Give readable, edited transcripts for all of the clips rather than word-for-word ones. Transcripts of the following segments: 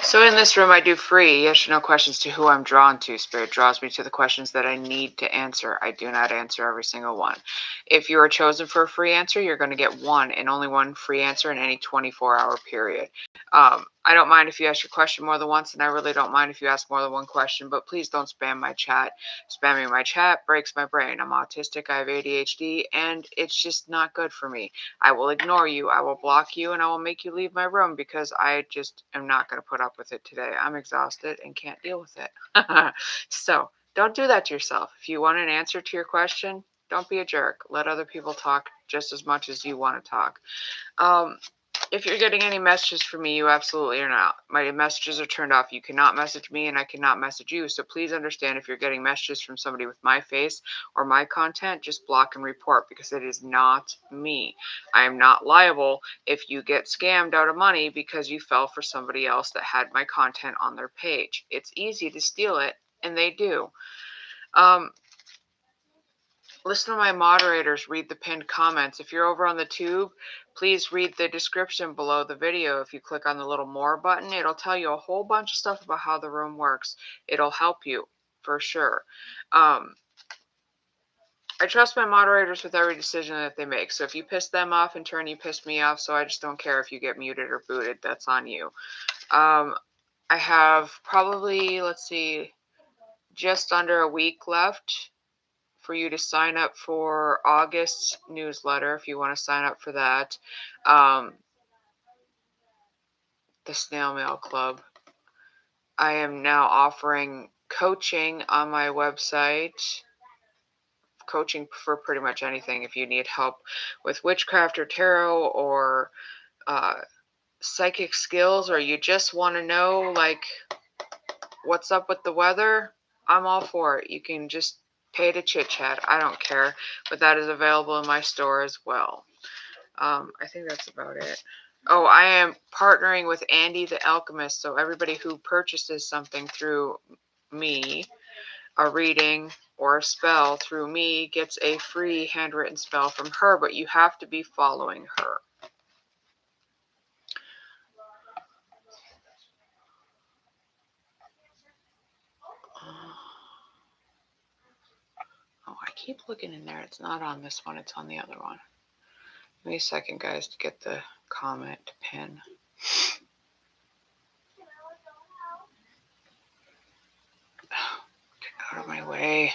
So in this room, I do free yes or no questions to who I'm drawn to. Spirit draws me to the questions that I need to answer. I do not answer every single one. If you are chosen for a free answer, you're going to get one and only one free answer in any 24-hour period. I don't mind if you ask your question more than once, and I really don't mind if you ask more than one question, but please don't spam my chat. Spamming my chat breaks my brain. I'm autistic, I have ADHD, and it's just not good for me. I will ignore you, I will block you, and I will make you leave my room because I just am not going to put up with it today. I'm exhausted and can't deal with it. So don't do that to yourself. If you want an answer to your question, don't be a jerk. Let other people talk just as much as you want to talk. If you're getting any messages from me, you absolutely are not. My messages are turned off. You cannot message me and I cannot message you. So please understand, if you're getting messages from somebody with my face or my content, just block and report, because it is not me. I am not liable if you get scammed out of money because you fell for somebody else that had my content on their page. It's easy to steal it, and they do. Listen to my moderators, read the pinned comments. If you're over on the tube, please read the description below the video. If you click on the little more button, it'll tell you a whole bunch of stuff about how the room works. It'll help you for sure. I trust my moderators with every decision that they make. So if you piss them off, in turn, you piss me off. So I just don't care if you get muted or booted. That's on you. I have probably, let's see, just under a week left for you to sign up for August's newsletter if you want to sign up for that. The Snail Mail Club. I am now offering coaching on my website. Coaching for pretty much anything. If you need help with witchcraft or tarot or psychic skills, or you just want to know like what's up with the weather, I'm all for it. You can just pay to chit chat. I don't care, but that is available in my store as well. I think that's about it. Oh, I am partnering with Andy the Alchemist. So everybody who purchases something through me, a reading or a spell through me, gets a free handwritten spell from her, but you have to be following her. Oh, I keep looking in there. It's not on this one. It's on the other one. Give me a second, guys, to get the comment pin. Get out of my way.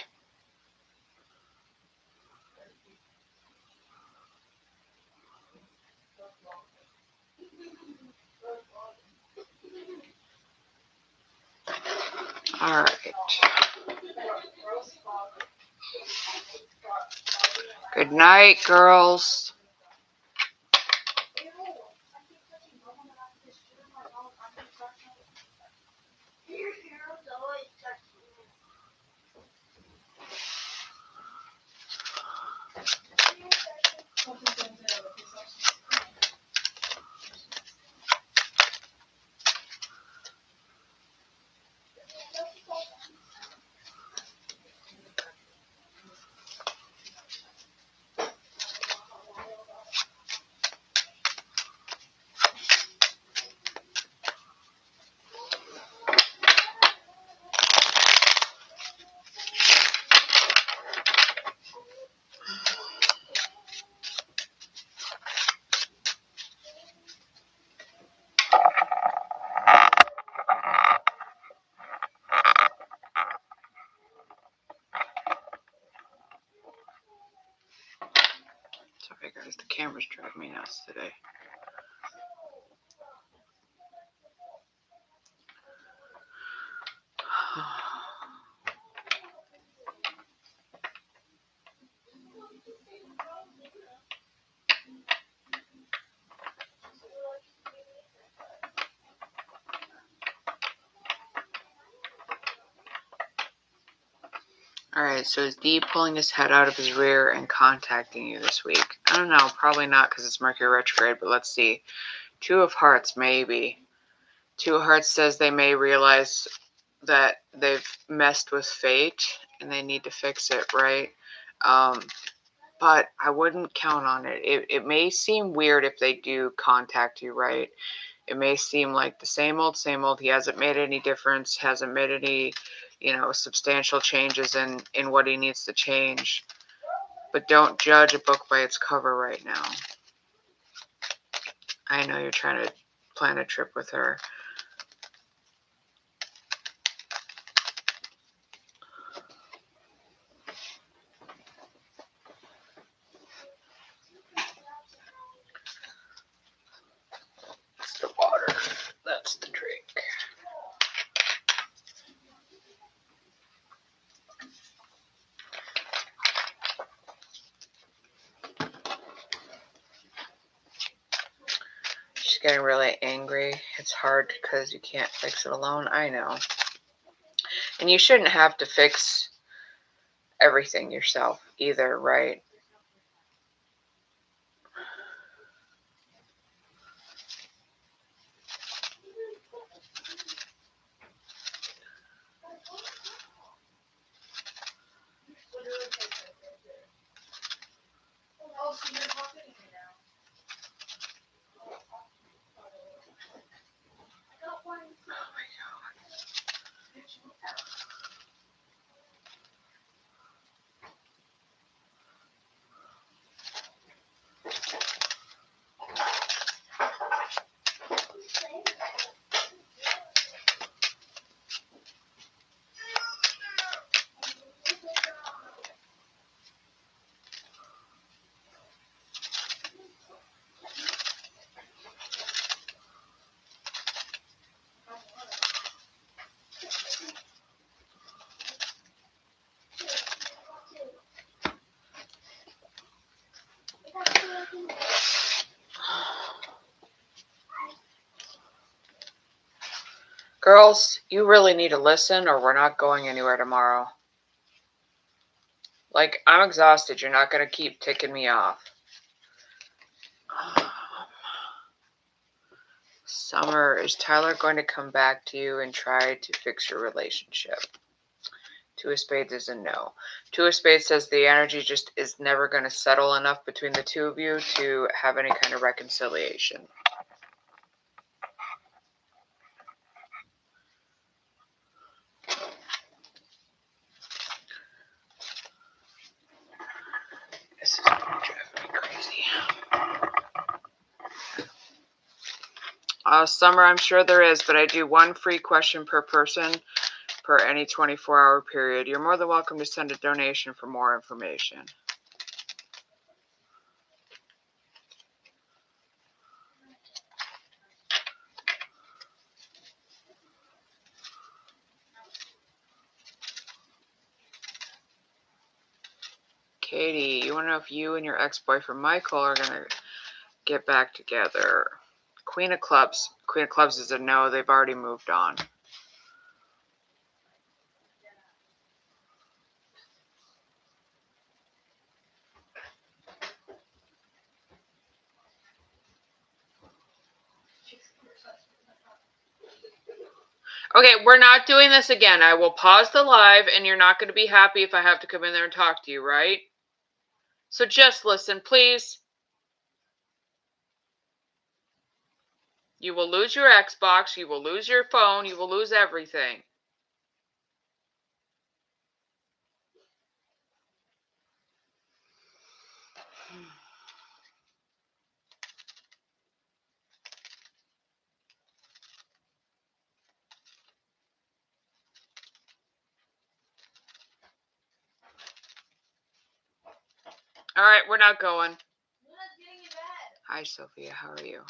All right. Good night, girls. Sorry, guys, the camera's driving me nuts today. Alright, so is D pulling his head out of his rear and contacting you this week? I don't know, probably not because it's Mercury retrograde, but let's see. Two of Hearts, maybe. Two of Hearts says they may realize that they've messed with fate and they need to fix it, right? But I wouldn't count on it. It may seem weird if they do contact you, right? It may seem like the same old, same old. He hasn't made any difference, hasn't made any, substantial changes in what he needs to change. But don't judge a book by its cover right now. I know you're trying to plan a trip with her. That's the water. That's the drink. She's getting really angry. It's hard because you can't fix it alone. I know. And you shouldn't have to fix everything yourself either, right? Girls, you really need to listen or we're not going anywhere tomorrow. Like, I'm exhausted. You're not going to keep ticking me off. Summer, is Tyler going to come back to you and try to fix your relationship? Two of Spades is a no. Two of Spades says the energy just is never going to settle enough between the two of you to have any kind of reconciliation. This is driving me crazy. Summer, I'm sure there is, but I do one free question per person per any 24-hour period. You're more than welcome to send a donation for more information. Katie, you want to know if you and your ex-boyfriend Michael are going to get back together? Queen of Clubs. Queen of Clubs is a no. They've already moved on. Okay, we're not doing this again. I will pause the live, and you're not going to be happy if I have to come in there and talk to you, right? So just listen, please. You will lose your Xbox. You will lose your phone. You will lose everything. All right, we're not going. Hi, Sophia. How are you?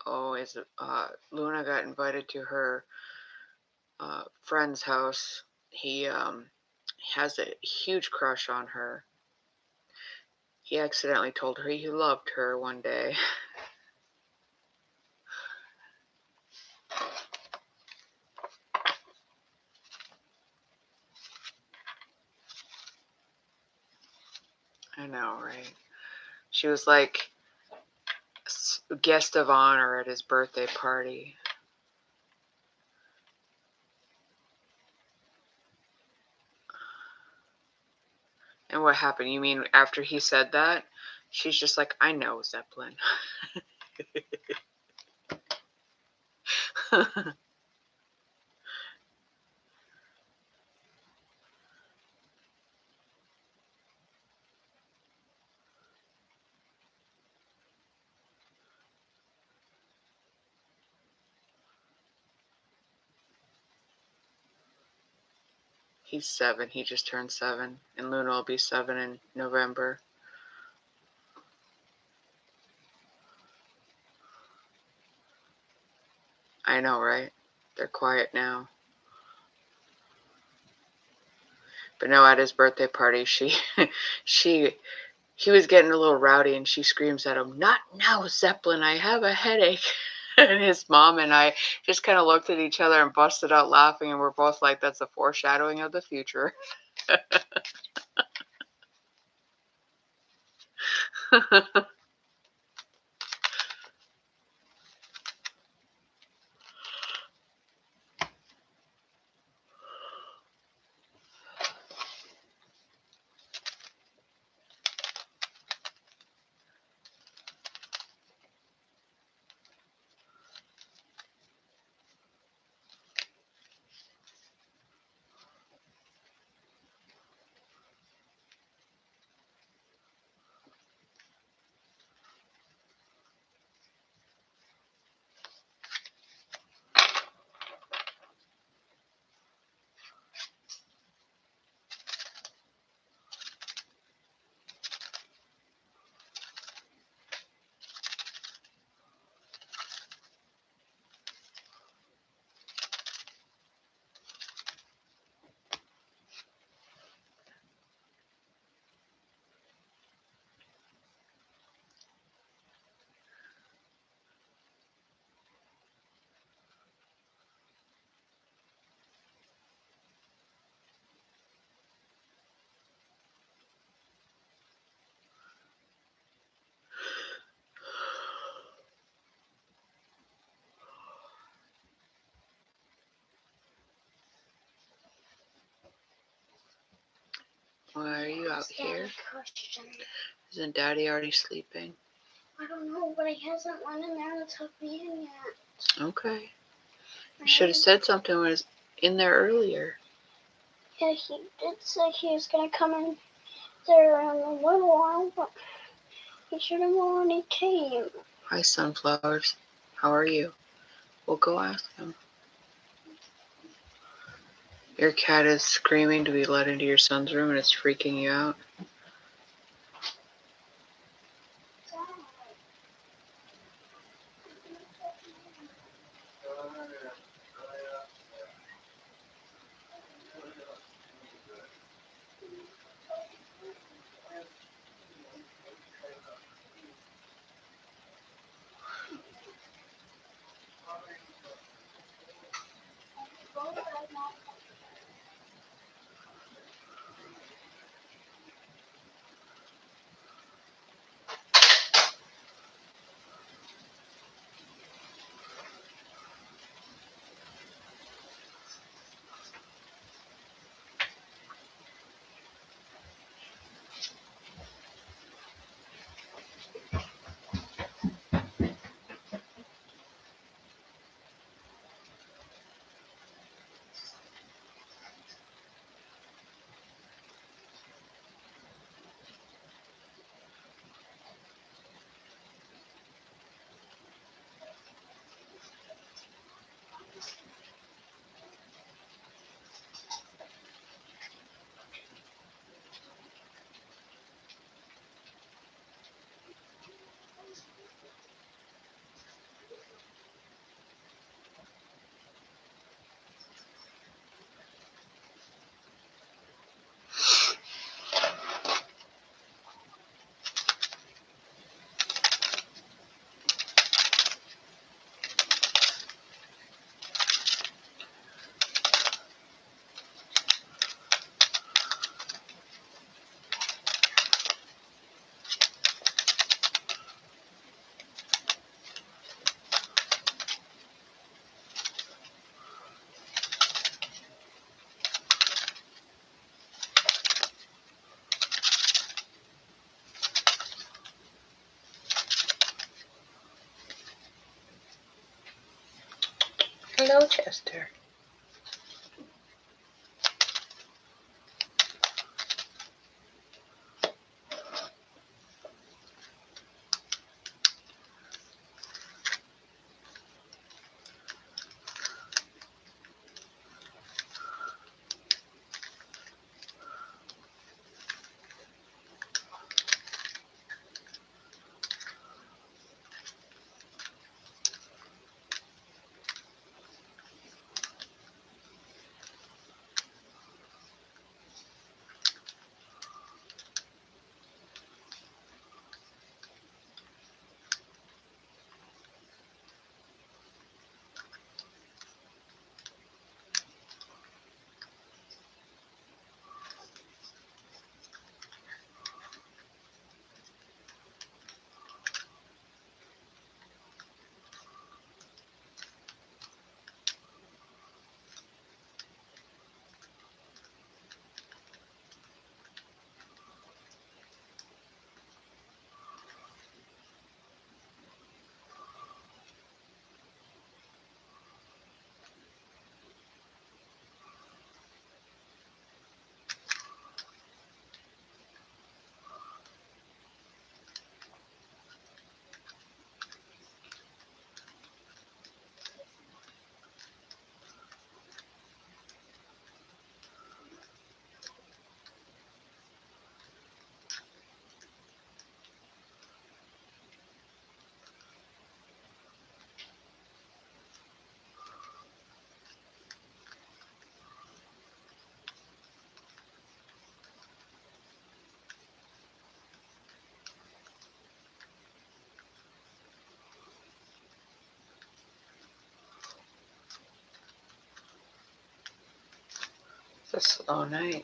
Oh, Luna got invited to her friend's house. He has a huge crush on her. He accidentally told her he loved her one day. I know, right? She was like guest of honor at his birthday party. And what happened? You mean after he said that? She's just like, I know, Zeppelin. He's 7. He just turned 7. And Luna will be 7 in November. I know, right? They're quiet now. But no, at his birthday party, he was getting a little rowdy, and she screams at him, "Not now, Zeppelin, I have a headache." And his mom and I just kind of looked at each other and busted out laughing, and we're both like, that's a foreshadowing of the future. Why are you out here? Isn't Daddy already sleeping? I don't know, but he hasn't went in there to tuck me in yet. Okay. You should have said something when he was in there earlier. Yeah, he did say he was going to come in there in a little while, but he should have already came. Hi, sunflowers. How are you? We'll go ask him. Your cat is screaming to be let into your son's room, and it's freaking you out. Hello, Chester. It's a slow night.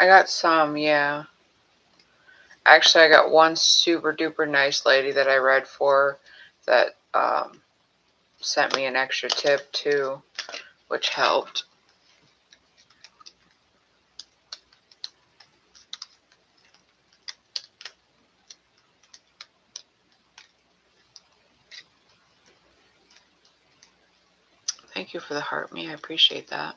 I got some, yeah. Actually, I got one super duper nice lady that I read for that sent me an extra tip too, which helped. Thank you for the heart me. I appreciate that.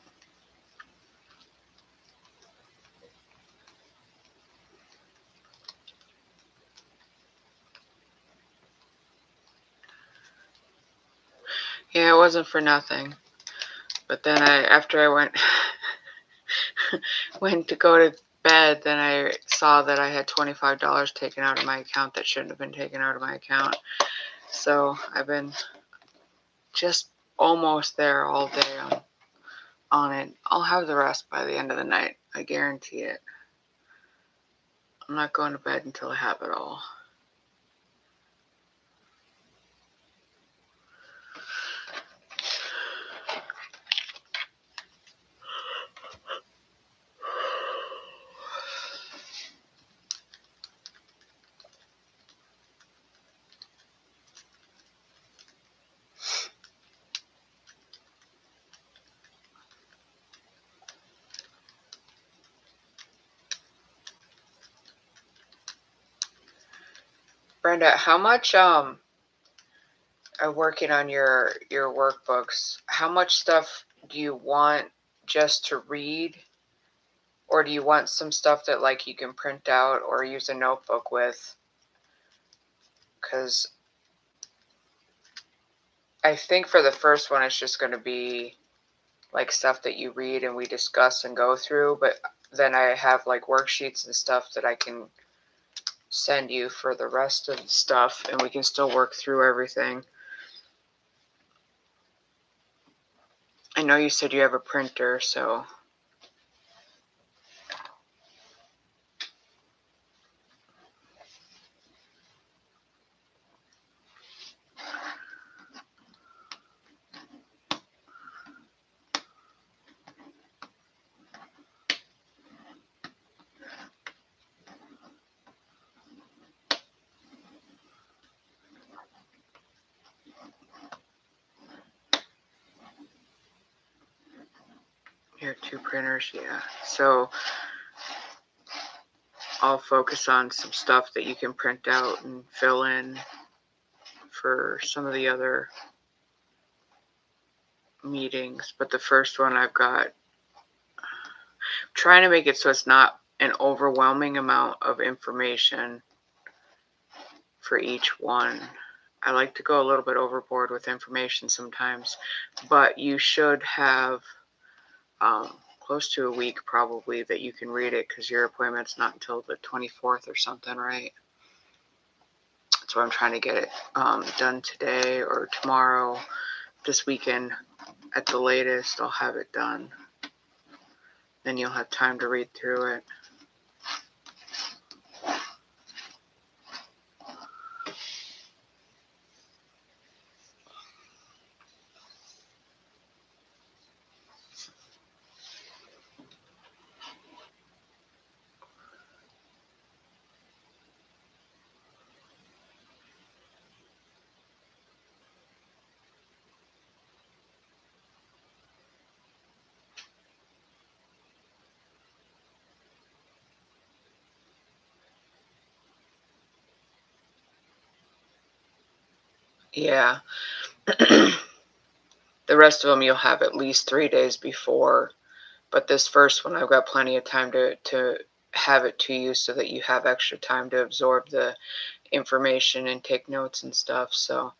Yeah, it wasn't for nothing. But then after I went to go to bed, then I saw that I had $25 taken out of my account that shouldn't have been taken out of my account. So I've been just almost there all day on it. I'll have the rest by the end of the night. I guarantee it. I'm not going to bed until I have it all. Brenda, how much working on your workbooks, how much stuff do you want just to read, or do you want some stuff that like you can print out or use a notebook with? Because I think for the first one it's just going to be like stuff that you read and we discuss and go through, but then I have like worksheets and stuff that I can send you for the rest of the stuff, and we can still work through everything. I know you said you have a printer, so You have 2 printers, yeah. So I'll focus on some stuff that you can print out and fill in for some of the other meetings. But the first one I've got, trying to make it so it's not an overwhelming amount of information for each one. I like to go a little bit overboard with information sometimes, but you should have close to a week probably that you can read it, because your appointment's not until the 24th or something, right? So I'm trying to get it done today or tomorrow. This weekend at the latest I'll have it done. Then you'll have time to read through it. Yeah. The rest of them you'll have at least 3 days before, but this first one I've got plenty of time to have it to you, so that you have extra time to absorb the information and take notes and stuff. So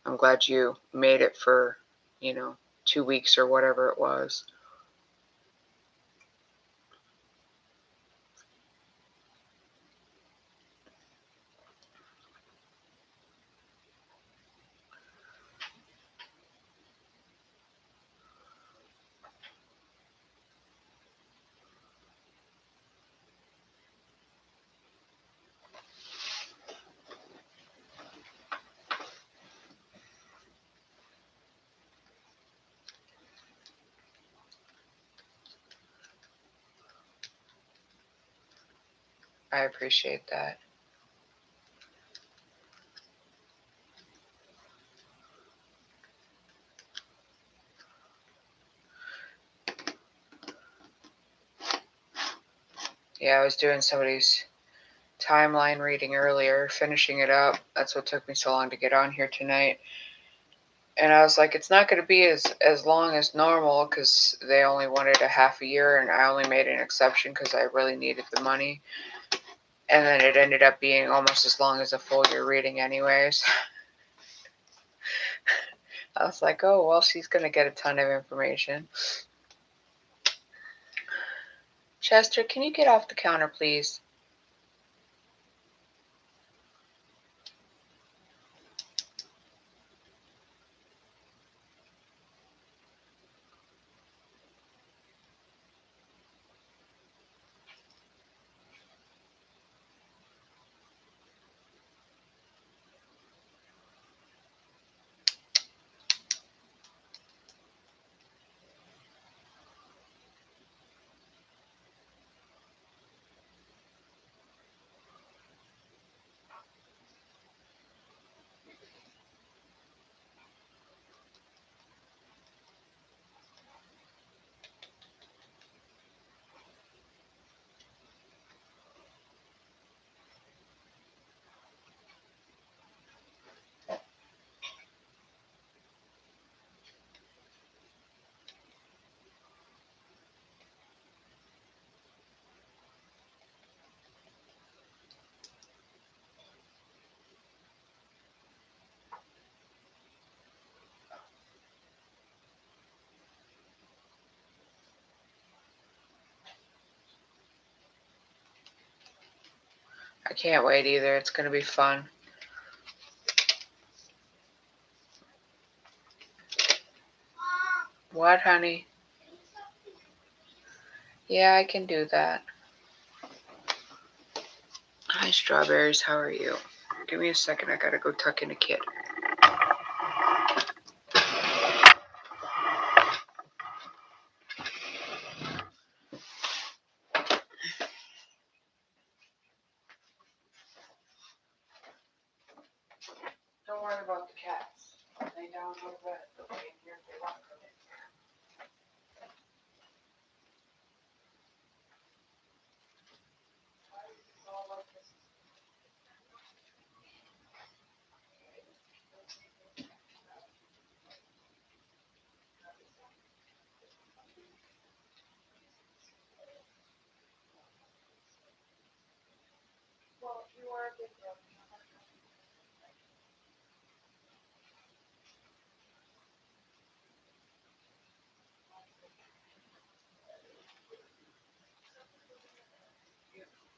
I'm glad you made it for, 2 weeks or whatever it was. I appreciate that. Yeah, I was doing somebody's timeline reading earlier, finishing it up. That's what took me so long to get on here tonight. And I was like, it's not going to be as long as normal, because they only wanted a half a year, and I only made an exception because I really needed the money. And then it ended up being almost as long as a full year reading anyways. I was like, oh, well, she's going to get a ton of information. Chester, can you get off the counter, please? I can't wait either. It's going to be fun. What, honey? Yeah, I can do that. Hi, Strawberries. How are you? Give me a second. I got to go tuck in a kid. Don't worry about the cats. Lay down a little bit. They'll be in here if they want to come in.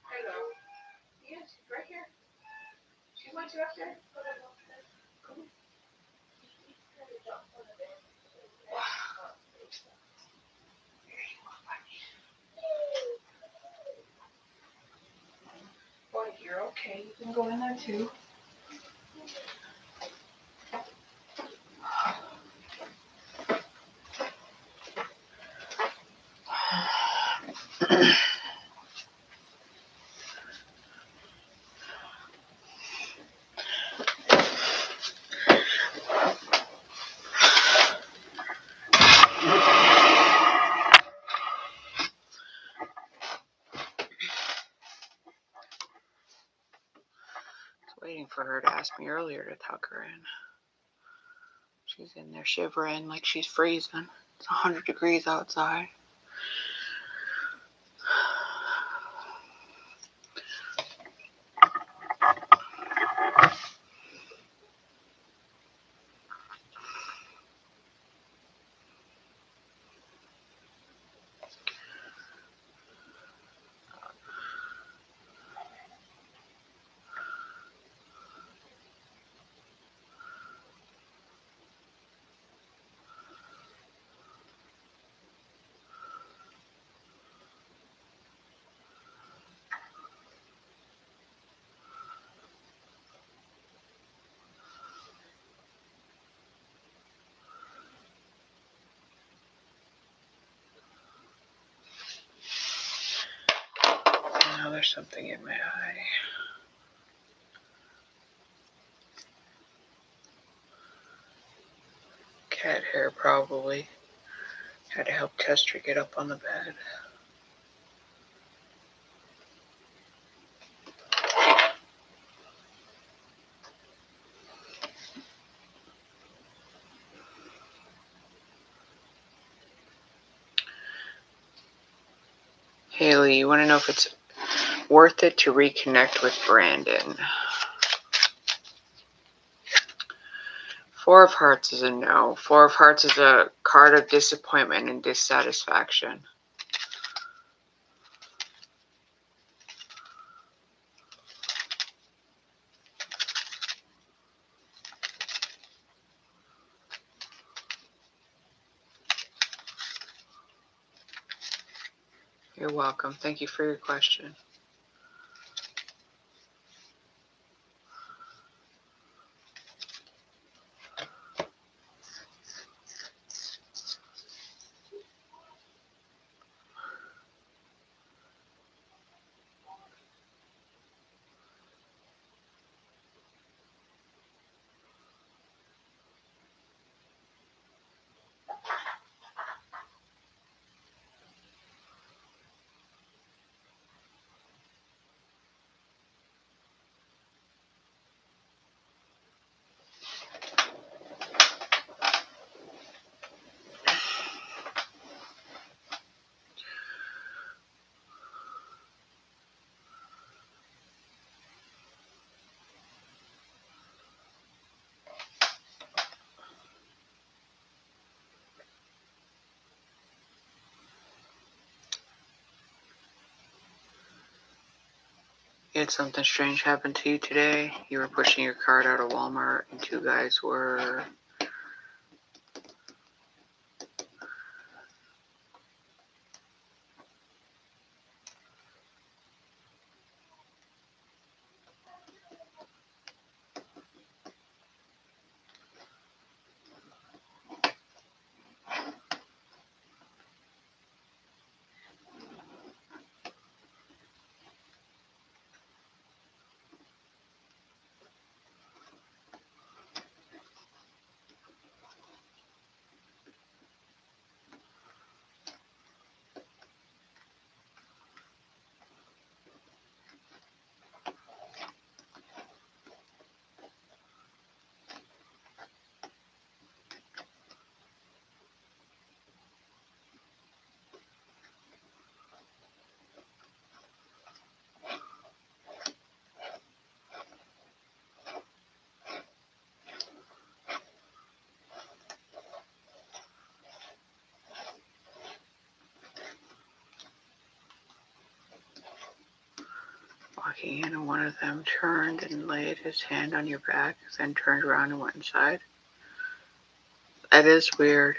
Hello. Yes, right here. She wants you up there. Boy, you're okay. You can go in there too. Waiting for her to ask me earlier to tuck her in. She's in there shivering like she's freezing. It's 100 degrees outside. Now there's something in my eye. Cat hair, probably. Had to help Tester get up on the bed. Haley, you want to know if it's worth it to reconnect with Brandon? Four of Hearts is a no. Four of Hearts is a card of disappointment and dissatisfaction. You're welcome. Thank you for your question. You had something strange happen to you today. You were pushing your cart out of Walmart and two guys were... walking in, and one of them turned and laid his hand on your back, then turned around and went inside. That is weird.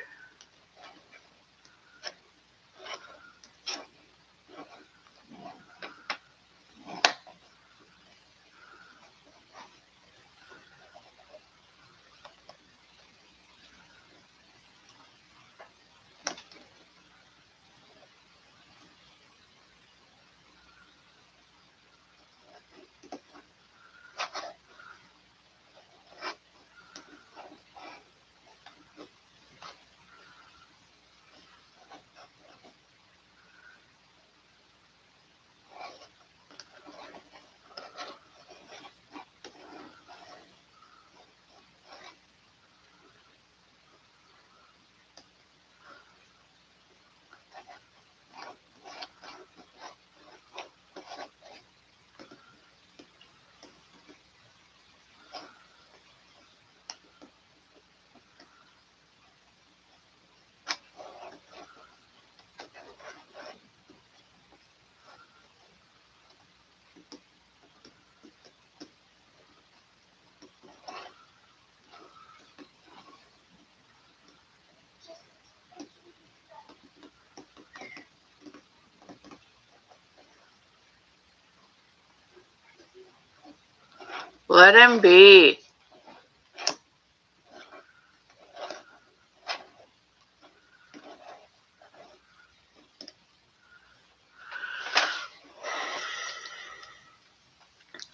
Let him be.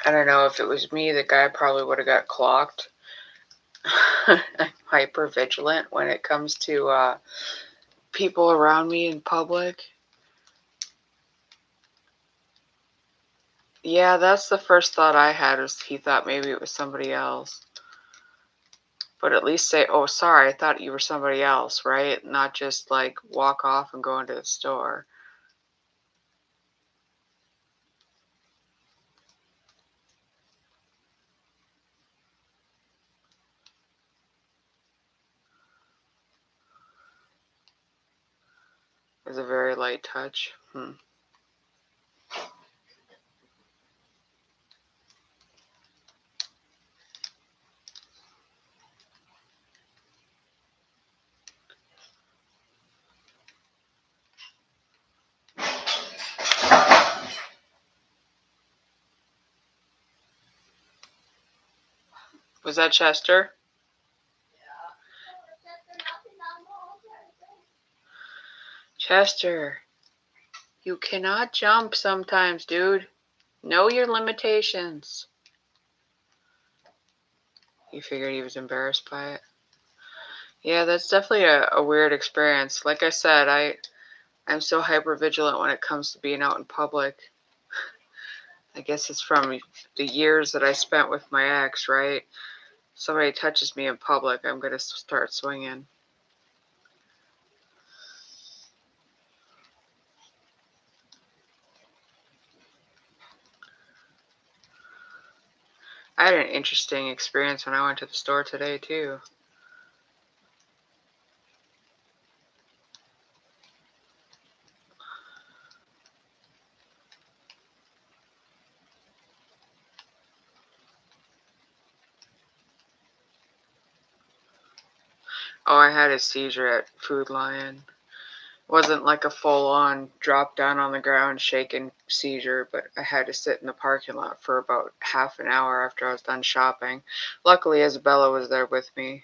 I don't know, if it was me, the guy probably would have got clocked. I'm hyper vigilant when it comes to people around me in public. Yeah, that's the first thought I had, was he thought maybe it was somebody else. But at least say, oh, sorry, I thought you were somebody else, right? Not just like walk off and go into the store. It was a very light touch. Was that Chester? Chester, you cannot jump sometimes, dude. Know your limitations. You figured he was embarrassed by it? Yeah, that's definitely a weird experience. Like I said, I'm so hyper vigilant when it comes to being out in public. I guess it's from the years that I spent with my ex, right? Somebody touches me in public, I'm going to start swinging. I had an interesting experience when I went to the store today, too. Oh, I had a seizure at Food Lion. It wasn't like a full-on drop down on the ground shaking seizure, but I had to sit in the parking lot for about half an hour after I was done shopping. Luckily, Isabella was there with me.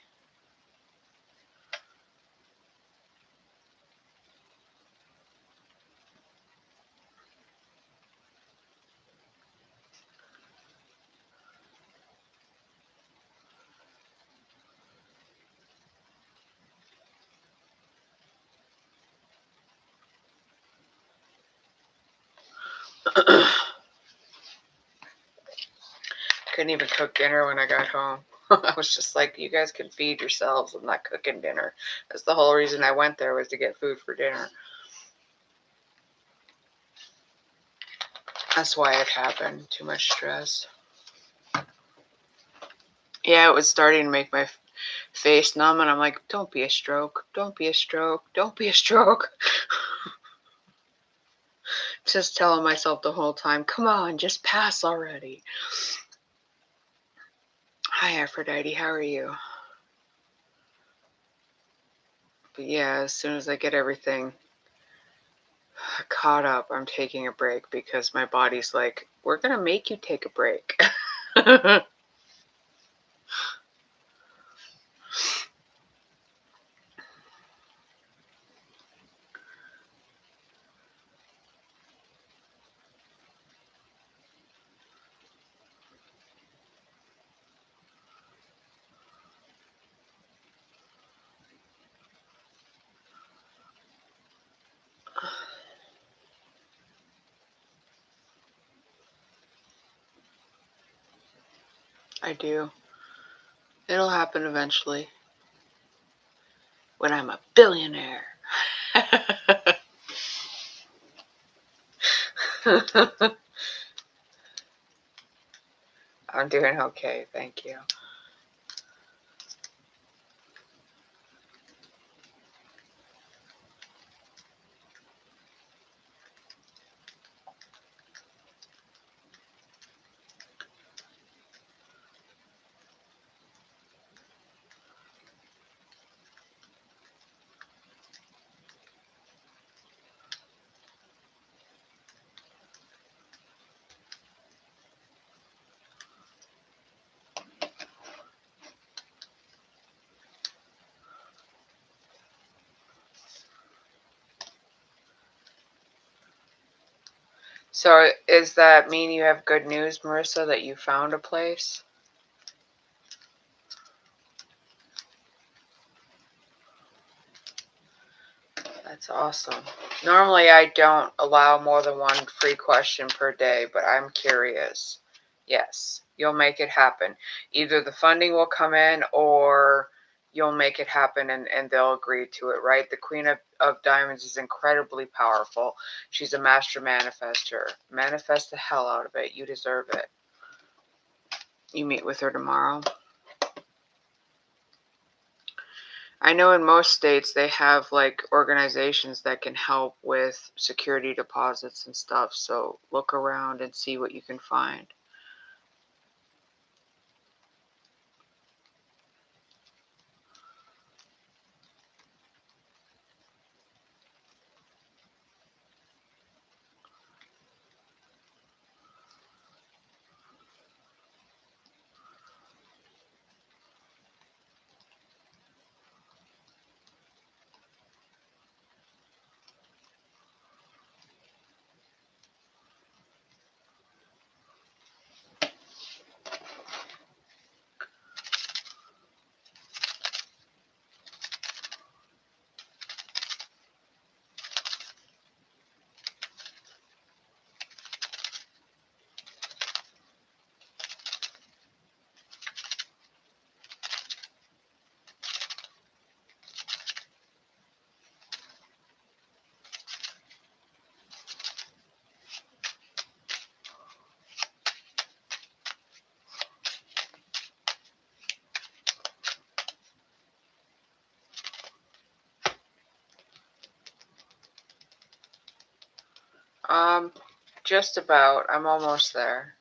Couldn't even cook dinner when I got home. I was just like, you guys can feed yourselves. I'm not cooking dinner. That's the whole reason I went there, was to get food for dinner. That's why it happened. Too much stress. Yeah, it was starting to make my face numb, and I'm like, don't be a stroke. Don't be a stroke. Don't be a stroke. Just telling myself the whole time, come on, just pass already. Hi, Aphrodite. How are you? But yeah, as soon as I get everything caught up, I'm taking a break because my body's like, we're going to make you take a break. I do. It'll happen eventually. When I'm a billionaire. I'm doing okay, thank you. So, does that mean you have good news, Marissa, that you found a place? That's awesome. Normally, I don't allow more than one free question per day, but I'm curious. Yes, you'll make it happen. Either the funding will come in or you'll make it happen and they'll agree to it, right? The Queen of Diamonds is incredibly powerful. She's a master manifester. Manifest the hell out of it. You deserve it. You meet with her tomorrow. I know in most states they have like organizations that can help with security deposits and stuff. So look around and see what you can find. Just about. I'm almost there.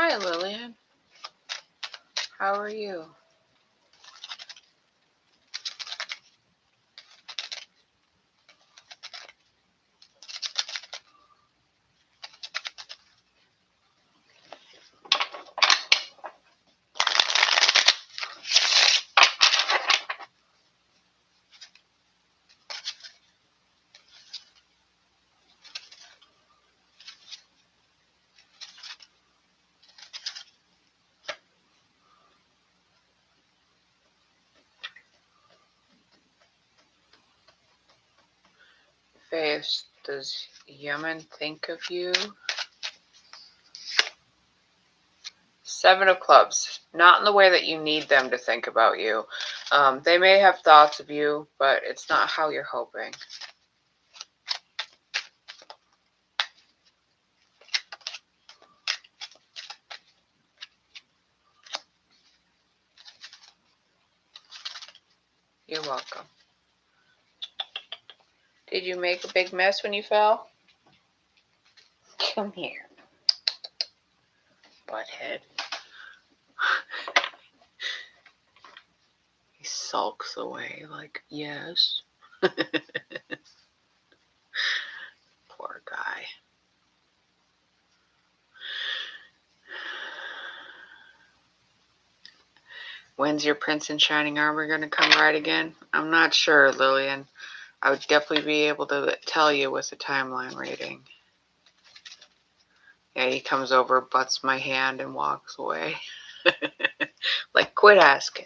Hi, Lillian. How are you? Faith, does Yemen think of you? 7 of clubs. Not in the way that you need them to think about you. They may have thoughts of you, but it's not how you're hoping. You're welcome. Did you make a big mess when you fell? Come here, butthead. He sulks away like, yes. Poor guy. When's your Prince in Shining Armor going to come right again? I'm not sure, Lillian. I would definitely be able to tell you with a timeline reading. Yeah, he comes over, butts my hand, and walks away. Like, quit asking.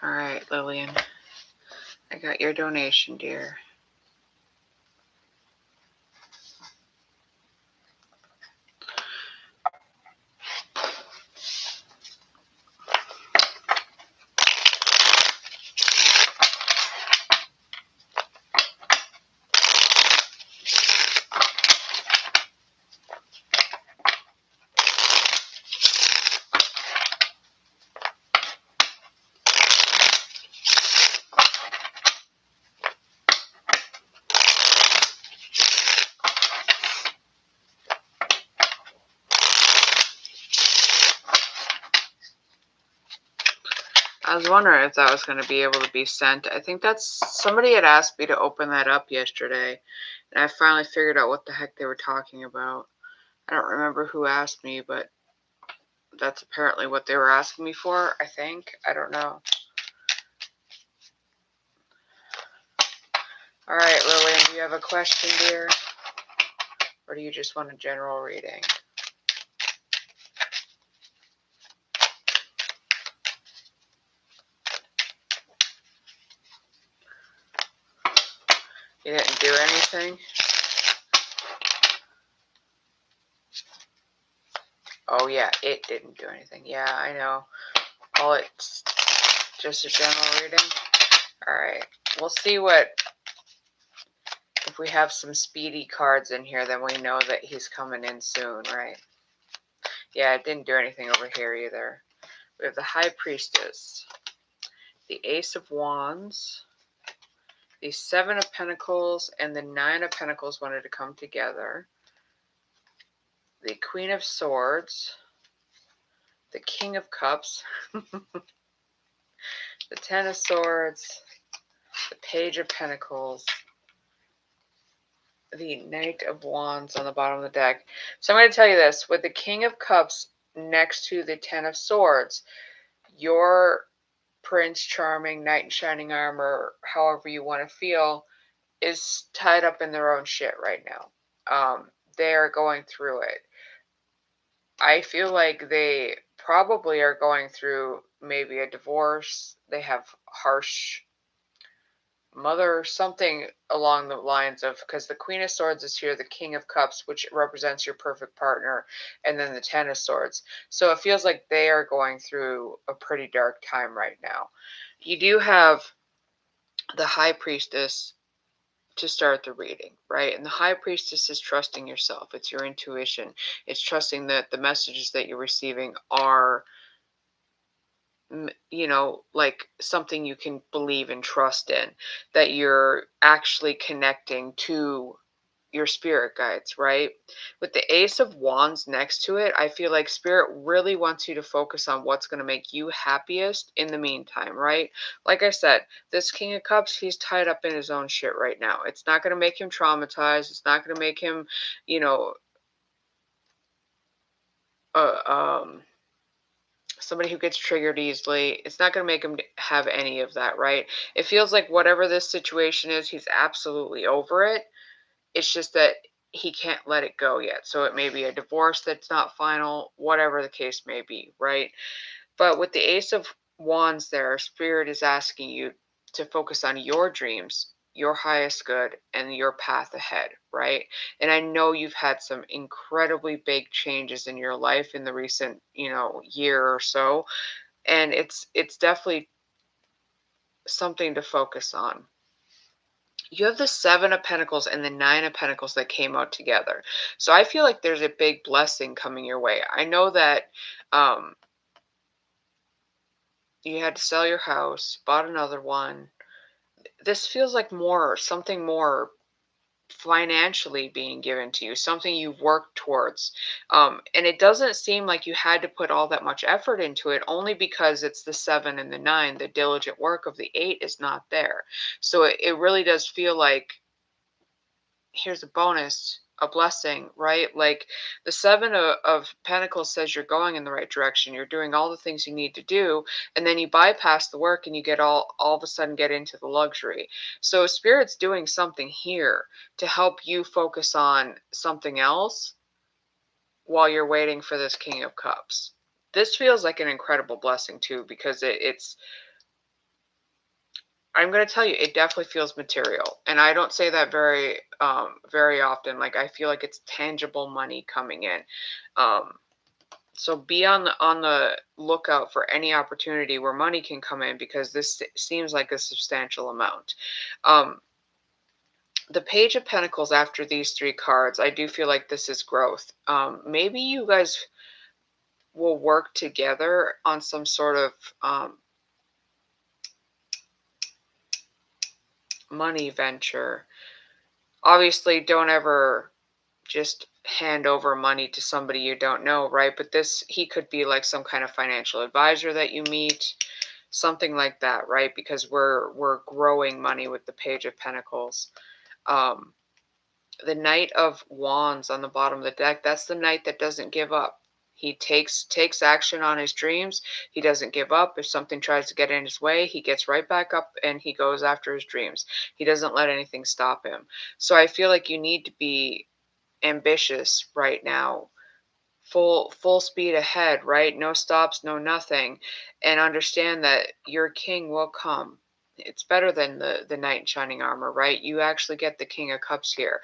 All right, Lillian. I got your donation, dear. I was wondering if that was going to be able to be sent. I think that's somebody had asked me to open that up yesterday, and I finally figured out what the heck they were talking about. I don't remember who asked me, but that's apparently what they were asking me for, I think. I don't know. All right, Lillian, do you have a question, dear? Or do you just want a general reading? You didn't do anything? Oh, yeah, it didn't do anything. Yeah, I know. Oh, it's just a general reading? All right. We'll see what... If we have some speedy cards in here, then we know that he's coming in soon, right? Yeah, it didn't do anything over here either. We have the High Priestess, the Ace of Wands, the 7 of Pentacles, and the 9 of Pentacles wanted to come together. The Queen of Swords, the King of Cups, the Ten of Swords, the Page of Pentacles, the Knight of Wands on the bottom of the deck. So I'm going to tell you this. With the King of Cups next to the Ten of Swords, your Prince Charming, Knight in Shining Armor, however you want to feel, is tied up in their own shit right now. They are going through it. I feel like they probably are going through maybe a divorce. They have harsh mother, something along the lines of, because the Queen of Swords is here, the King of Cups, which represents your perfect partner, and then the Ten of Swords. So it feels like they are going through a pretty dark time right now. You do have the High Priestess to start the reading, right? And the High Priestess is trusting yourself. It's your intuition. It's trusting that the messages that you're receiving are, you know, like something you can believe and trust in, that you're actually connecting to your spirit guides, right? With the Ace of Wands next to it, I feel like Spirit really wants you to focus on what's going to make you happiest in the meantime, right? Like I said, this King of Cups, he's tied up in his own shit right now. It's not going to make him traumatized. It's not going to make him, you know, somebody who gets triggered easily. It's not going to make him have any of that, right? It feels like whatever this situation is, he's absolutely over it. It's just that he can't let it go yet. So it may be a divorce that's not final, whatever the case may be, right? But with the Ace of Wands there, Spirit is asking you to focus on your dreams, your highest good, and your path ahead, right? And I know you've had some incredibly big changes in your life in the recent, you know, year or so, and it's definitely something to focus on. You have the Seven of Pentacles and the Nine of Pentacles that came out together. So I feel like there's a big blessing coming your way. I know that you had to sell your house, bought another one. This feels like something more financially being given to you, something you've worked towards. And it doesn't seem like you had to put all that much effort into it, only because it's the 7 and the 9. The diligent work of the 8 is not there. So it really does feel like, here's a bonus, a blessing, right? Like the 7 of Pentacles says you're going in the right direction. You're doing all the things you need to do, and then you bypass the work and you get all of a sudden get into the luxury. So Spirit's doing something here to help you focus on something else while you're waiting for this King of Cups. This feels like an incredible blessing too, because it's, I'm going to tell you, it definitely feels material. And I don't say that very often. Like, I feel like it's tangible money coming in. So be on the lookout for any opportunity where money can come in, because this seems like a substantial amount. The Page of Pentacles after these 3 cards, I do feel like this is growth. Maybe you guys will work together on some sort of money venture. Obviously, don't ever just hand over money to somebody you don't know, right? But he could be like some kind of financial advisor that you meet, something like that, right? Because we're growing money with the Page of Pentacles. The Knight of Wands on the bottom of the deck, that's the knight that doesn't give up. He takes action on his dreams. He doesn't give up. If something tries to get in his way, he gets right back up and he goes after his dreams. He doesn't let anything stop him. So I feel like you need to be ambitious right now, full speed ahead, right? No stops, no nothing, and understand that your king will come. It's better than the knight in shining armor, right? You actually get the King of Cups here.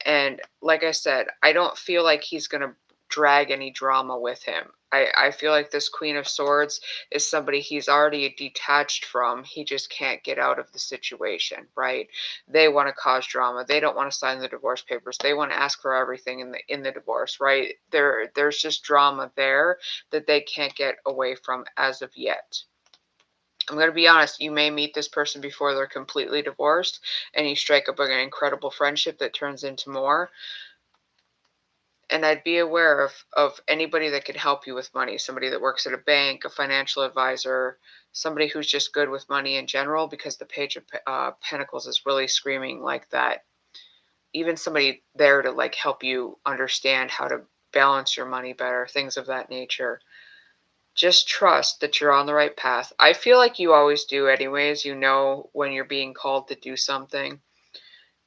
And like I said, I don't feel like he's going to drag any drama with him. I feel like this Queen of Swords is somebody he's already detached from. He just can't get out of the situation, right? They want to cause drama. They don't want to sign the divorce papers. They want to ask for everything in the divorce, right? There's just drama there that they can't get away from as of yet. I'm going to be honest, you may meet this person before they're completely divorced, and you strike up an incredible friendship that turns into more. And I'd be aware of anybody that could help you with money, somebody that works at a bank, a financial advisor, somebody who's just good with money in general, because the Page of Pentacles is really screaming like that. Even somebody there to like help you understand how to balance your money better, things of that nature. Just trust that you're on the right path. I feel like you always do anyways. You know when you're being called to do something.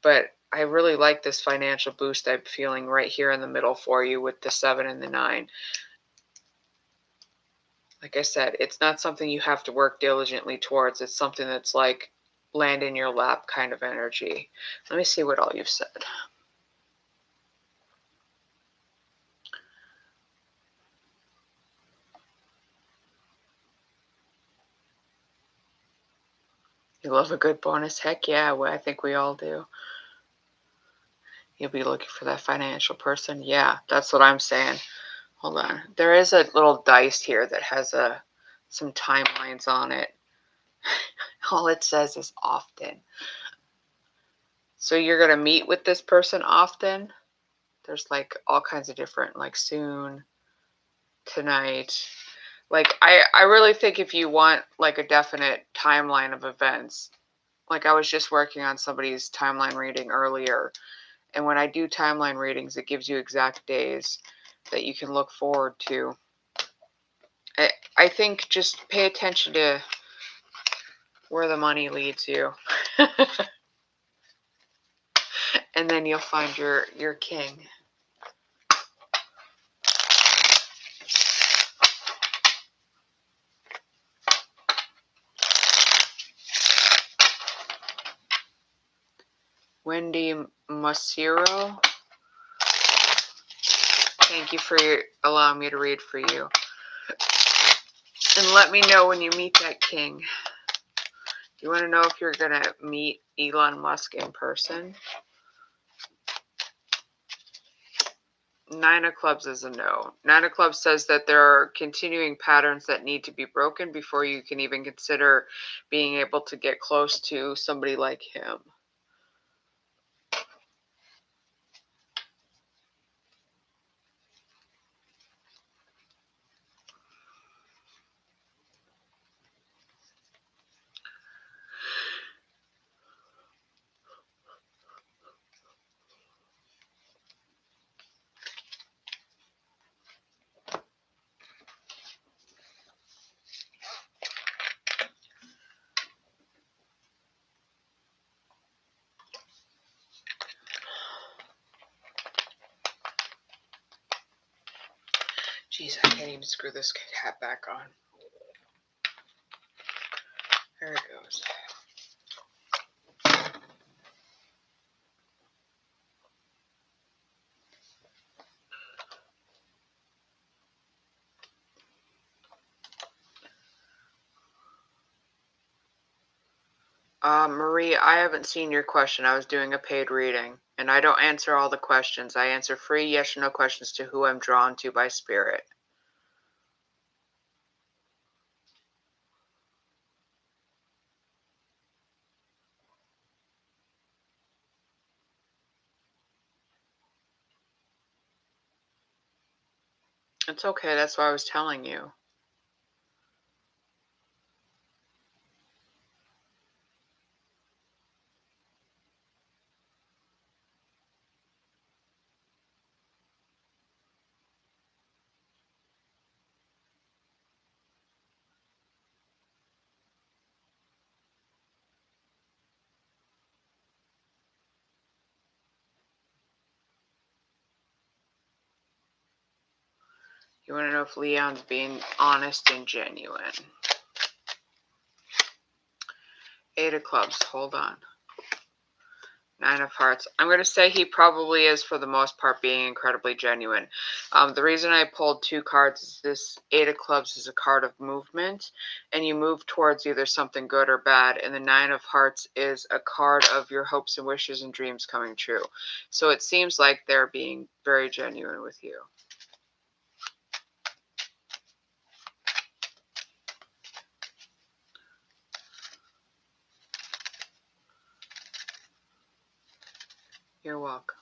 But I really like this financial boost I'm feeling right here in the middle for you with the 7 and the 9. Like I said, it's not something you have to work diligently towards. It's something that's like land in your lap kind of energy. Let me see what all you've said. You love a good bonus? Heck yeah, well, I think we all do. You'll be looking for that financial person? Yeah, that's what I'm saying. Hold on. There is a little dice here that has some timelines on it. All it says is often. So you're going to meet with this person often? There's like all kinds of different, like soon, tonight. Like I really think if you want like a definite timeline of events, like I was just working on somebody's timeline reading earlier. And when I do timeline readings, it gives you exact days that you can look forward to. I think just pay attention to where the money leads you. And then you'll find your king. Wendy Masiro, thank you for allowing me to read for you. And let me know when you meet that king. You want to know if you're going to meet Elon Musk in person? 9 of Clubs is a no. 9 of Clubs says that there are continuing patterns that need to be broken before you can even consider being able to get close to somebody like him. Jeez, I can't even screw this hat back on. There it goes. Marie, I haven't seen your question. I was doing a paid reading, and I don't answer all the questions. I answer free yes or no questions to who I'm drawn to by spirit. It's okay. That's why I was telling you. You want to know if Leon's being honest and genuine. 8 of Clubs. Hold on. 9 of Hearts. I'm going to say he probably is, for the most part, being incredibly genuine. The reason I pulled 2 cards is this 8 of Clubs is a card of movement, and you move towards either something good or bad, and the 9 of Hearts is a card of your hopes and wishes and dreams coming true. So it seems like they're being very genuine with you. You're welcome.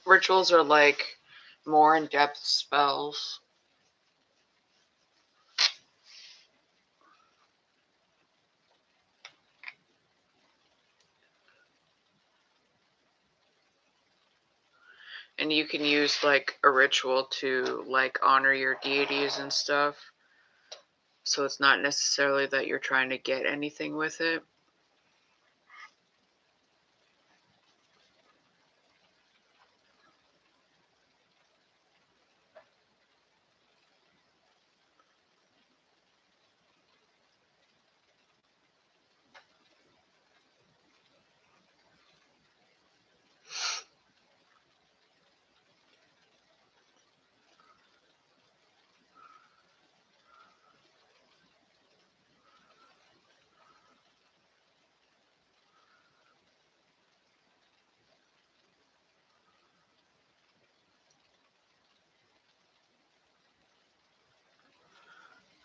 Rituals are like more in-depth spells. And you can use like a ritual to like honor your deities and stuff. So it's not necessarily that you're trying to get anything with it.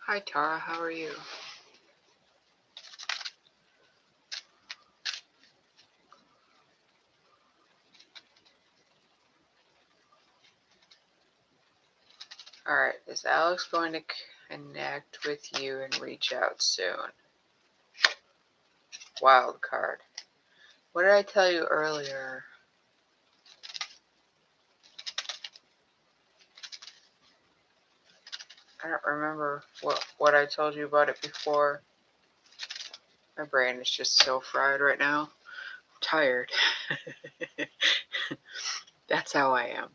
Hi Tara, how are you? Alright, is Alex going to connect with you and reach out soon? Wild card. What did I tell you earlier? I don't remember what I told you about it before. My brain is just so fried right now. I'm tired. That's how I am.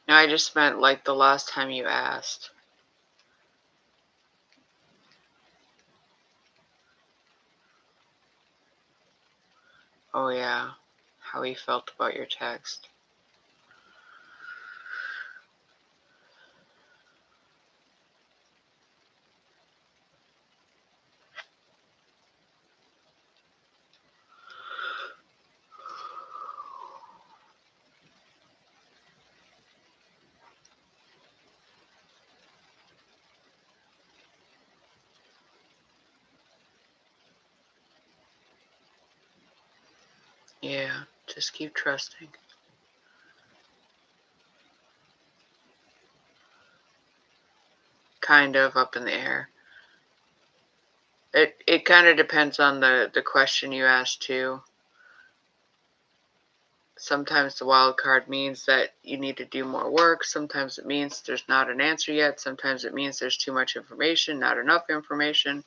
No, I just meant like the last time you asked. Oh yeah, how he felt about your text. Yeah, just keep trusting. Kind of up in the air. It kind of depends on the question you ask too. Sometimes the wild card means that you need to do more work. Sometimes it means there's not an answer yet. Sometimes it means there's too much information, not enough information.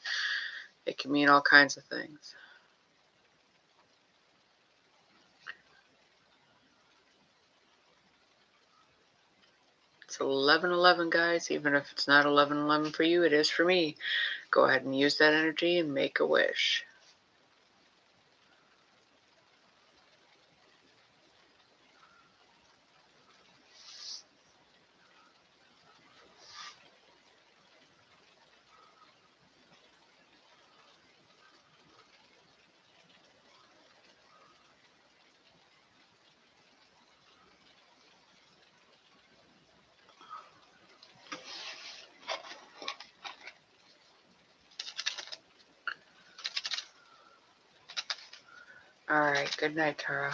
It can mean all kinds of things. It's 11:11, guys. Even if it's not 11:11 for you, it is for me. Go ahead and use that energy and make a wish. Alright, good night, Tara.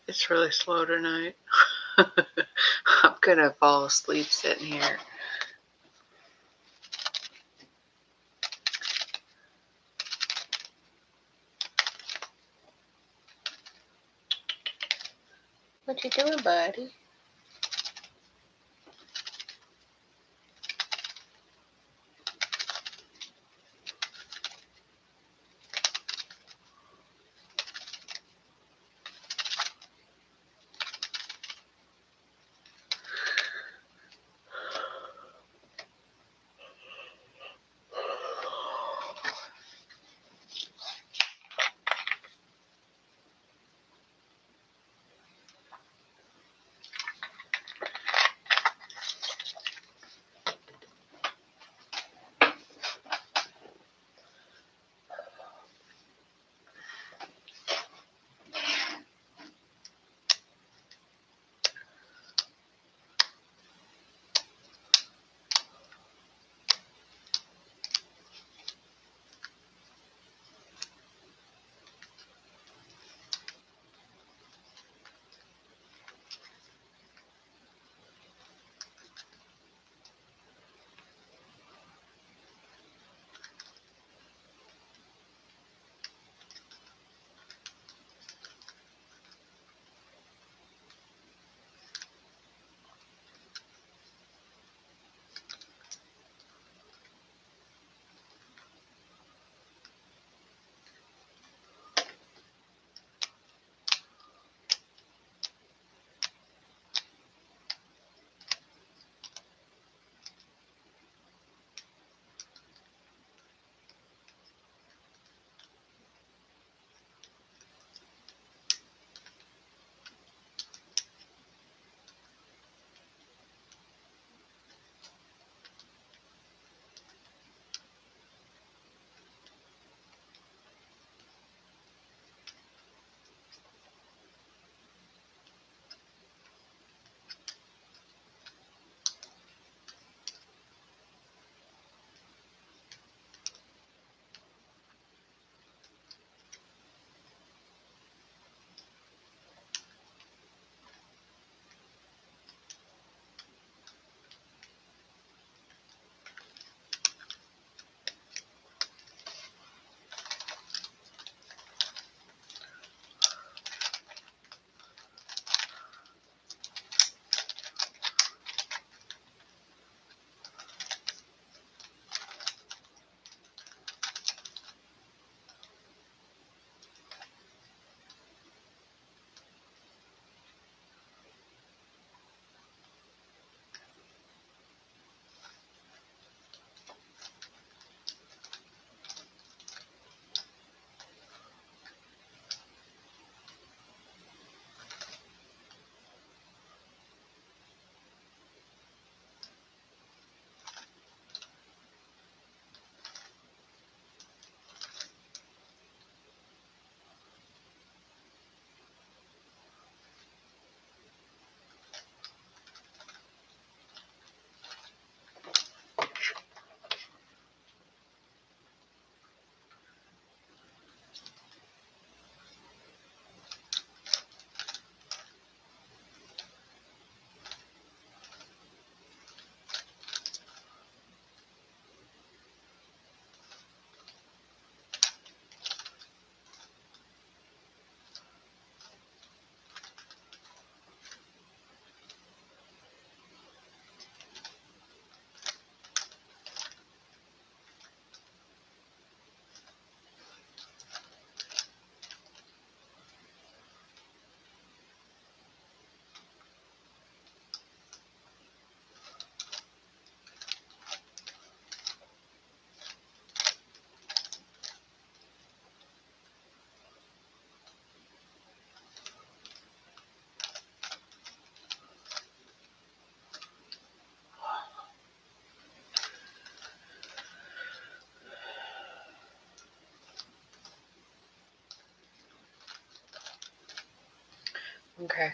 It's really slow tonight. I'm gonna fall asleep sitting here. What you doing, buddy? Okay.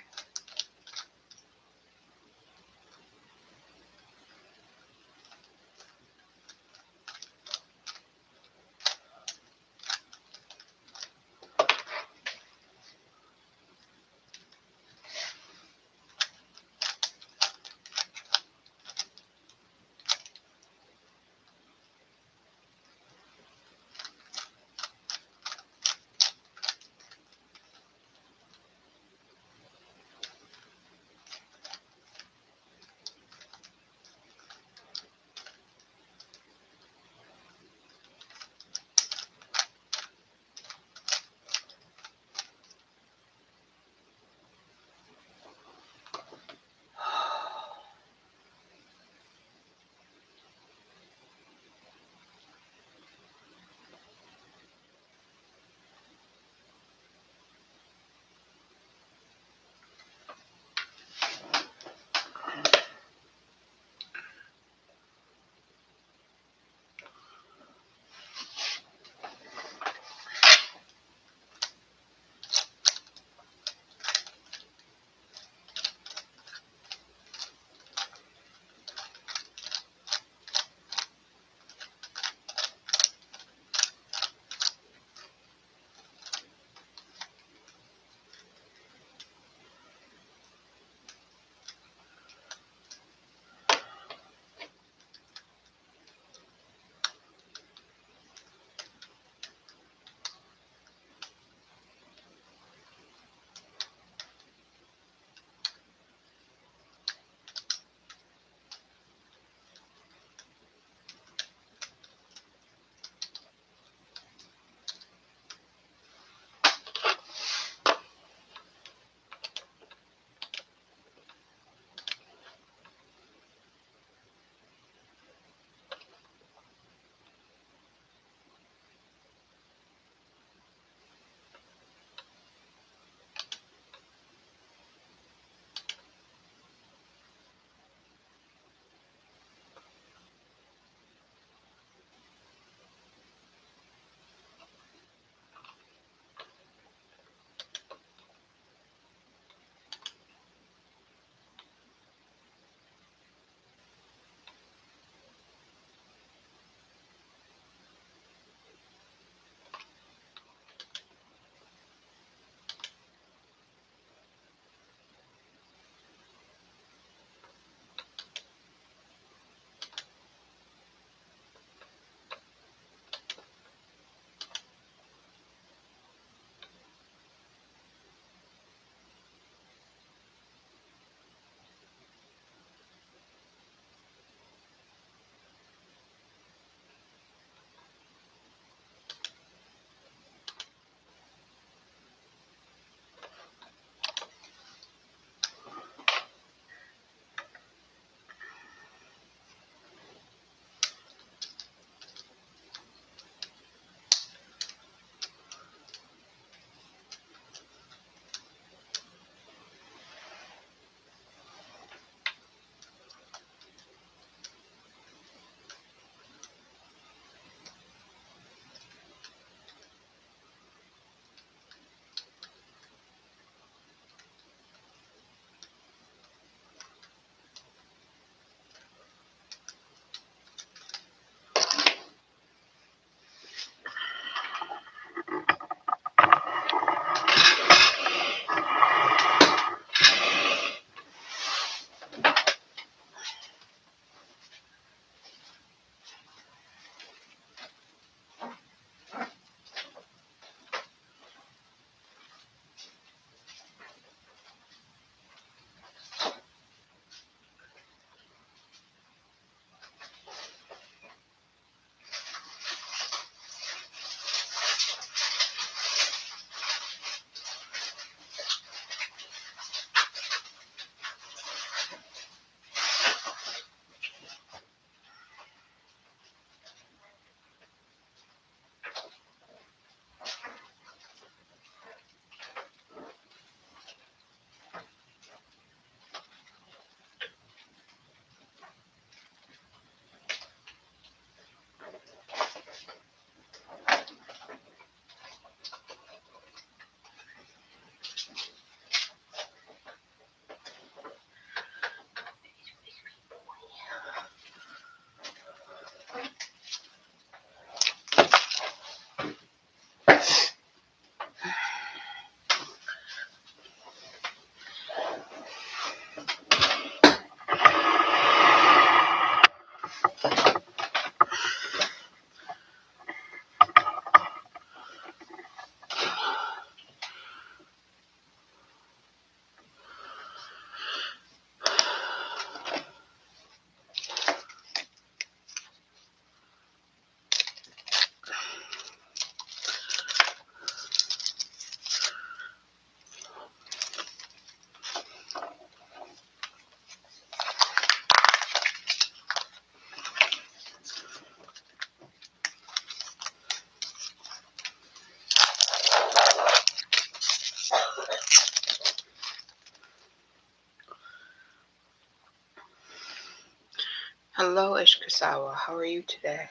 Hello, Ishikasawa. How are you today?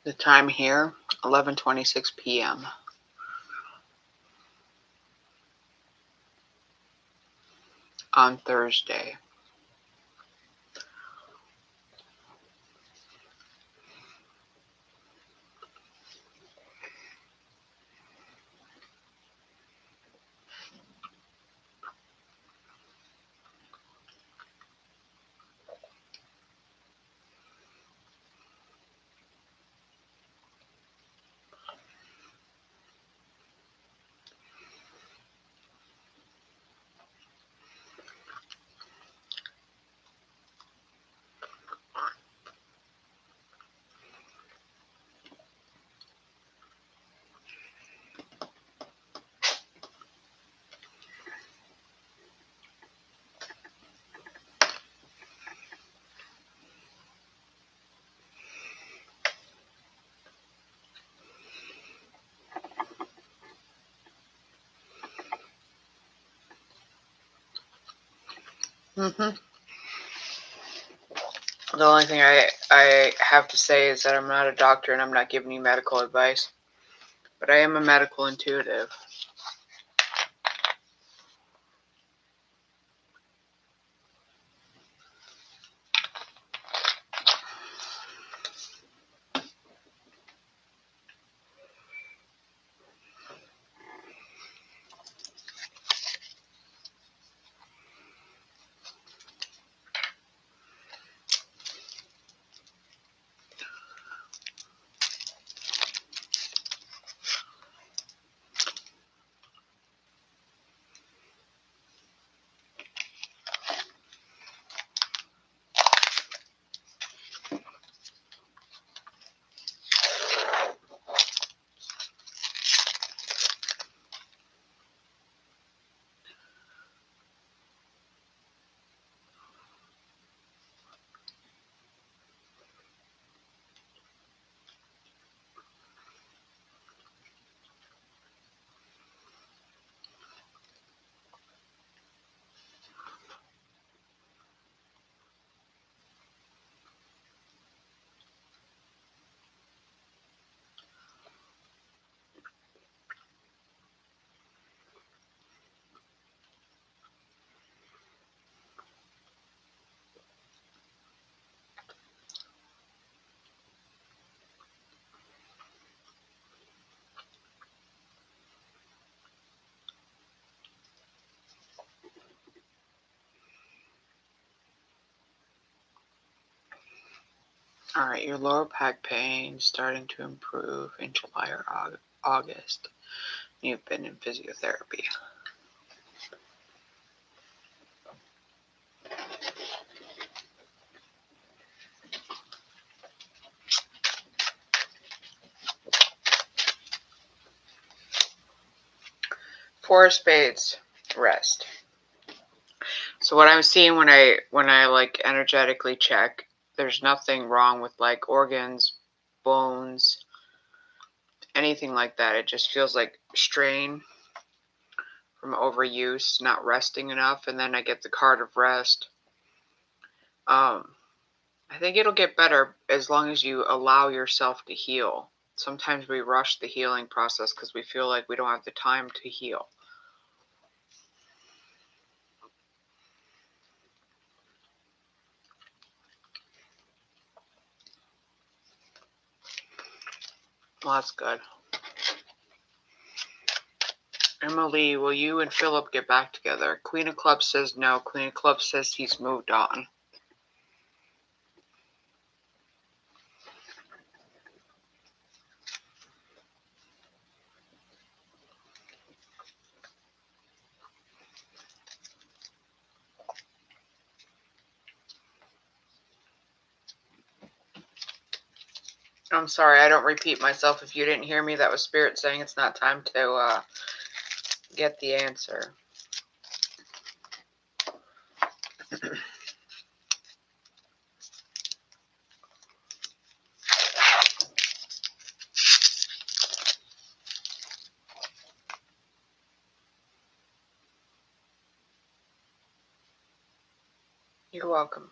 The time here, 11:26 p.m. on Thursday. The only thing I have to say is that I'm not a doctor and I'm not giving you medical advice, but I am a medical intuitive. Alright, your lower back pain starting to improve in July or August. You've been in physiotherapy. Four of Spades, rest. So what I'm seeing when I like energetically check, there's nothing wrong with like organs, bones, anything like that. It just feels like strain from overuse, not resting enough, and then I get the card of rest. I think it'll get better as long as you allow yourself to heal. Sometimes we rush the healing process because we feel like we don't have the time to heal. Well, that's good. Emily, will you and Philip get back together? Queen of Clubs says no. Queen of Clubs says he's moved on. I'm sorry, I don't repeat myself. If you didn't hear me, that was Spirit saying it's not time to get the answer. You're welcome.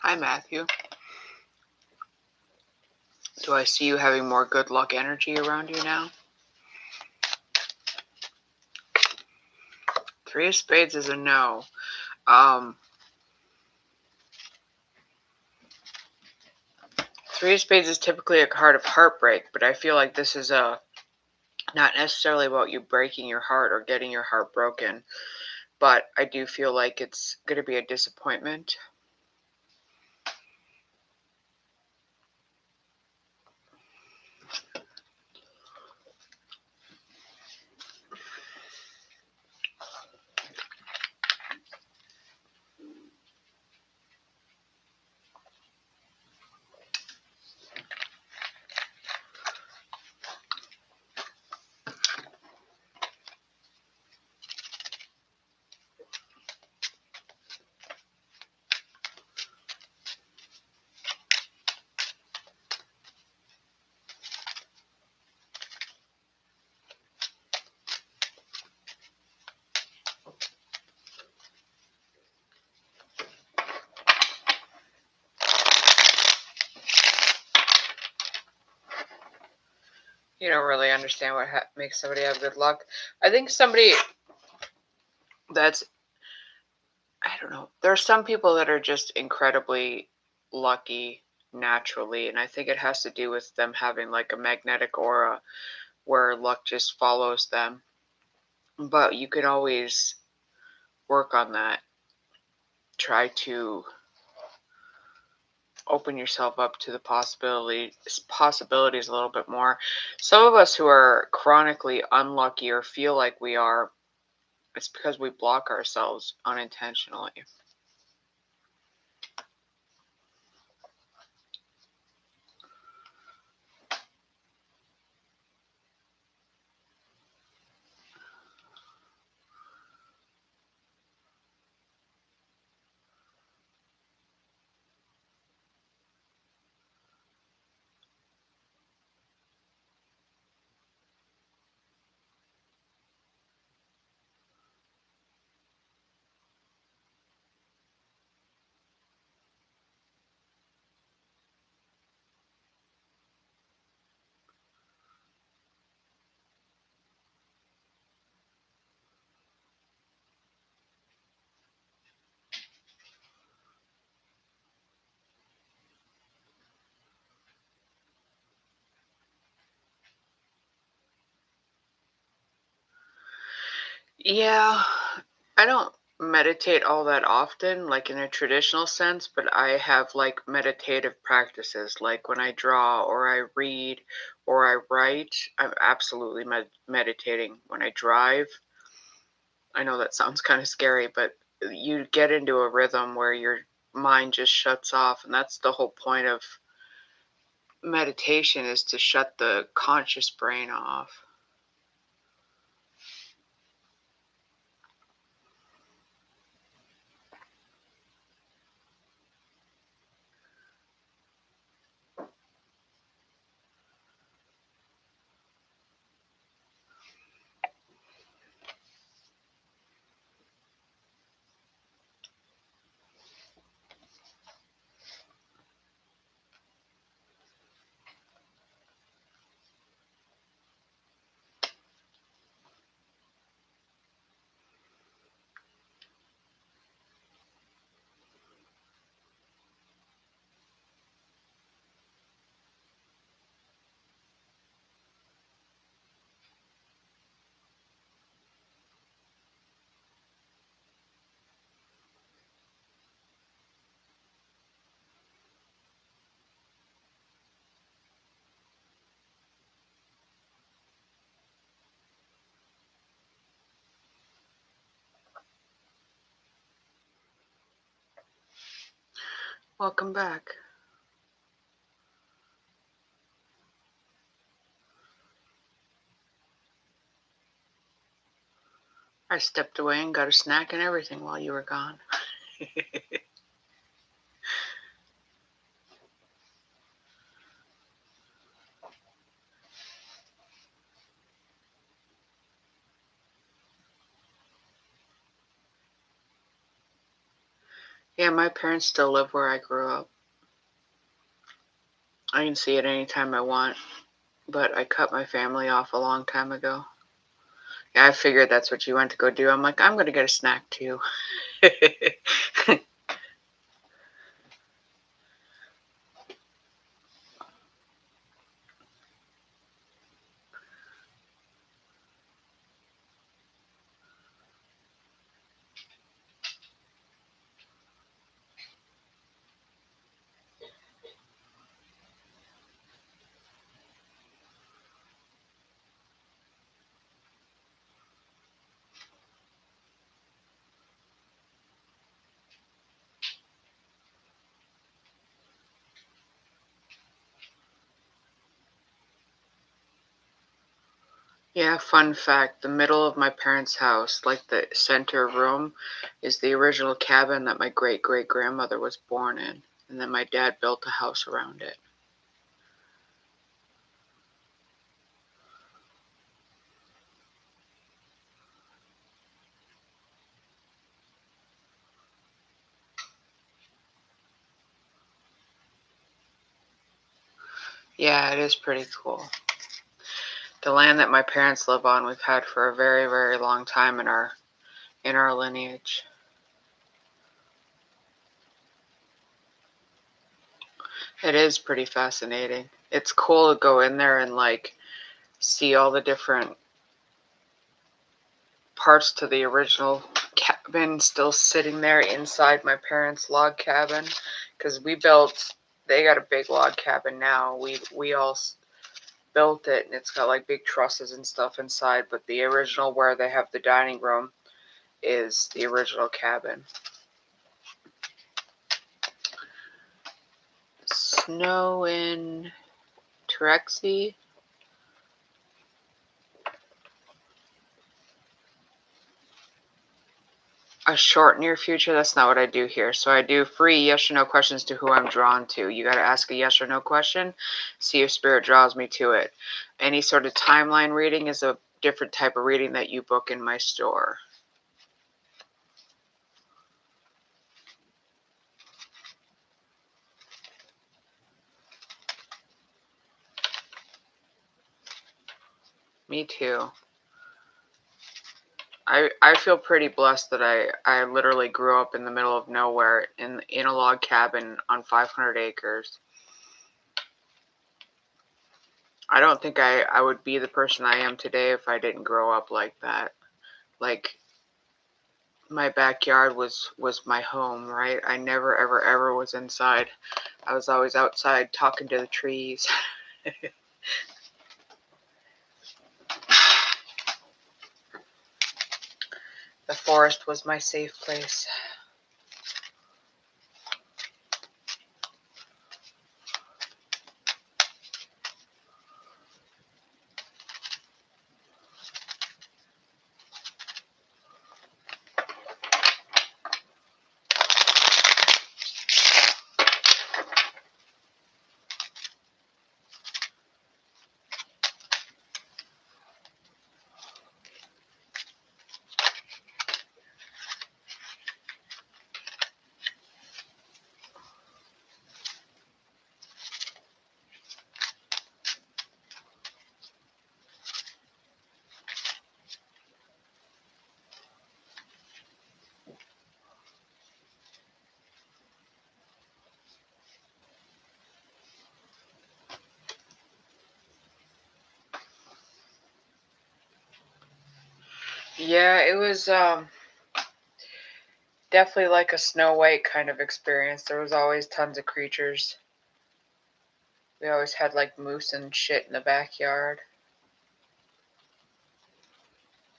Hi, Matthew. Do I see you having more good luck energy around you now? Three of Spades is a no. Three of Spades is typically a card of heartbreak, but I feel like this is not necessarily about you breaking your heart or getting your heart broken, but I do feel like it's going to be a disappointment. You don't really understand what makes somebody have good luck. I think somebody that's, I don't know, there are some people that are just incredibly lucky naturally, and I think it has to do with them having like a magnetic aura where luck just follows them. But you can always work on that. Try to open yourself up to the possibilities a little bit more. Some of us who are chronically unlucky or feel like we are, it's because we block ourselves unintentionally. Yeah, I don't meditate all that often, like in a traditional sense, but I have like meditative practices. Like when I draw or I read or I write, I'm absolutely meditating. When I drive, I know that sounds kind of scary, but you get into a rhythm where your mind just shuts off. And that's the whole point of meditation, is to shut the conscious brain off. Welcome back. I stepped away and got a snack and everything while you were gone. Yeah, my parents still live where I grew up. I can see it anytime I want, but I cut my family off a long time ago. Yeah, I figured that's what you went to go do. I'm like, I'm going to get a snack too. Yeah, fun fact, the middle of my parents' house, like the center room, is the original cabin that my great great grandmother was born in. And then my dad built a house around it. Yeah, it is pretty cool. The land that my parents live on, we've had for a very, very long time in our lineage. It is pretty fascinating. It's cool to go in there and like see all the different parts to the original cabin still sitting there inside my parents' log cabin, because they got a big log cabin now. We all built it, and it's got like big trusses and stuff inside, but the original where they have the dining room is the original cabin. Snow in Terexi. A short near future? That's not what I do here. So I do free yes or no questions to who I'm drawn to. You got to ask a yes or no question, see if spirit draws me to it. Any sort of timeline reading is a different type of reading that you book in my store. Me too. I feel pretty blessed that I literally grew up in the middle of nowhere in a log cabin on 500 acres. I don't think I would be the person I am today if I didn't grow up like that. like my backyard was my home, right? I never ever was inside. I was always outside talking to the trees. The forest was my safe place. Yeah, it was definitely like a Snow White kind of experience. There was always tons of creatures. We always had like moose and shit in the backyard.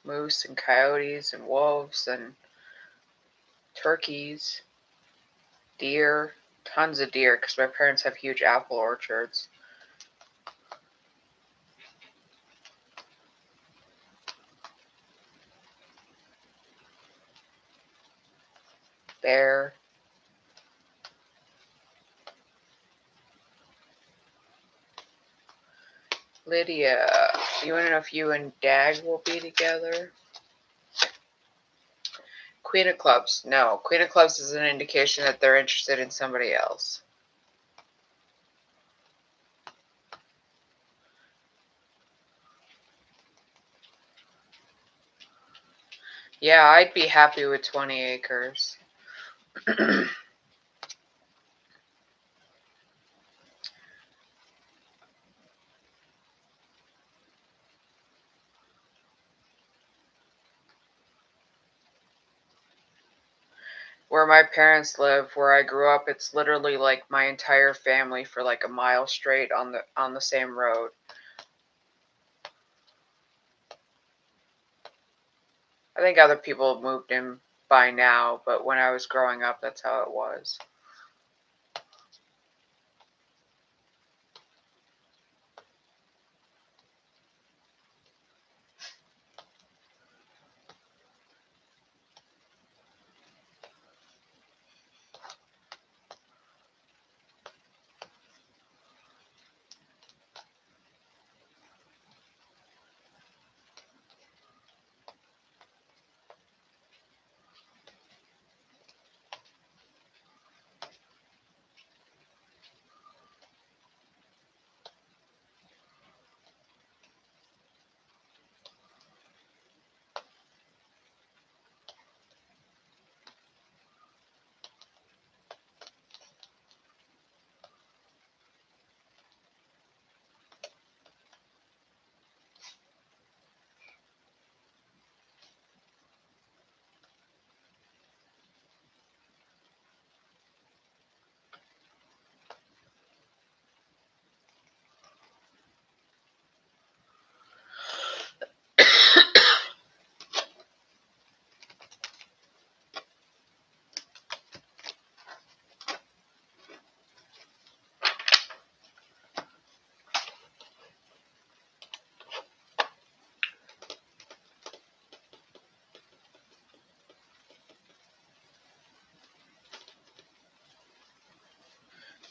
Moose and coyotes and wolves and turkeys, deer, tons of deer because my parents have huge apple orchards. Bear. Lydia, you want to know if you and Dag will be together? Queen of Clubs. No, Queen of Clubs is an indication that they're interested in somebody else. Yeah, I'd be happy with 20 acres. Where my parents live, where I grew up, it's literally like my entire family for like a mile straight on the same road. I think other people have moved in by now, but when I was growing up, that's how it was.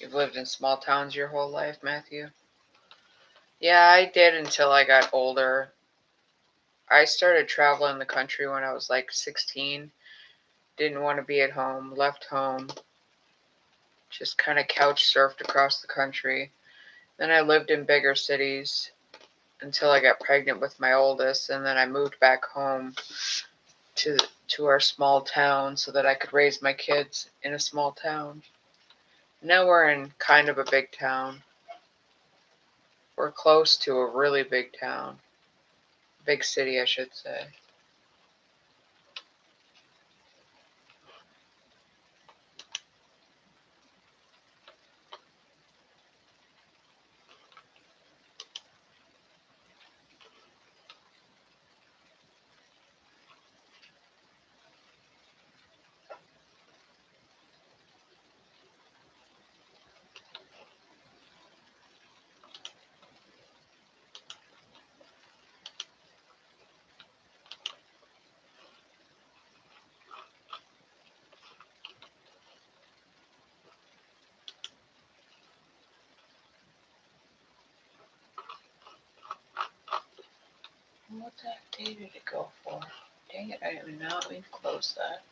You've lived in small towns your whole life, Matthew? Yeah, I did until I got older. I started traveling the country when I was like 16. Didn't want to be at home, left home, just kind of couch surfed across the country. Then I lived in bigger cities until I got pregnant with my oldest, and then I moved back home to to our small town so that I could raise my kids in a small town. Now we're in kind of a big town. We're close to a really big town. Big city, I should say. What the heck day did it go for? Dang it, I did not mean to close that.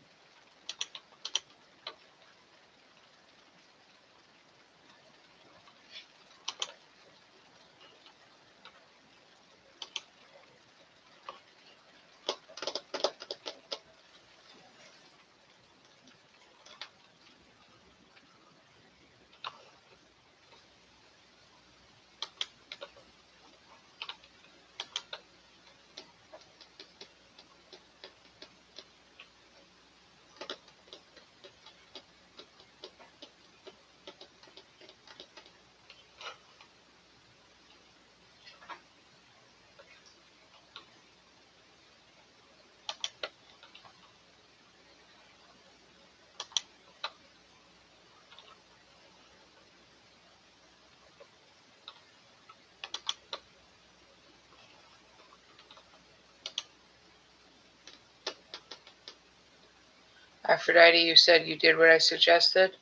Aphrodite, you said you did what I suggested?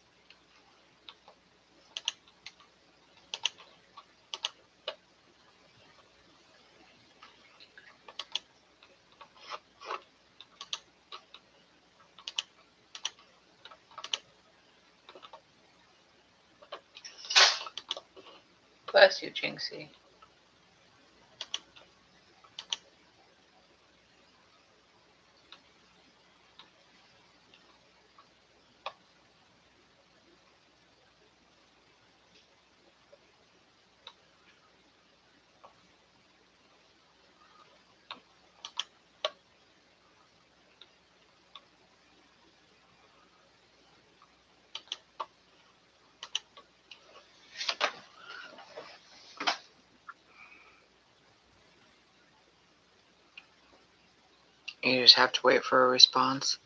Bless you, Jinxie. You just have to wait for a response.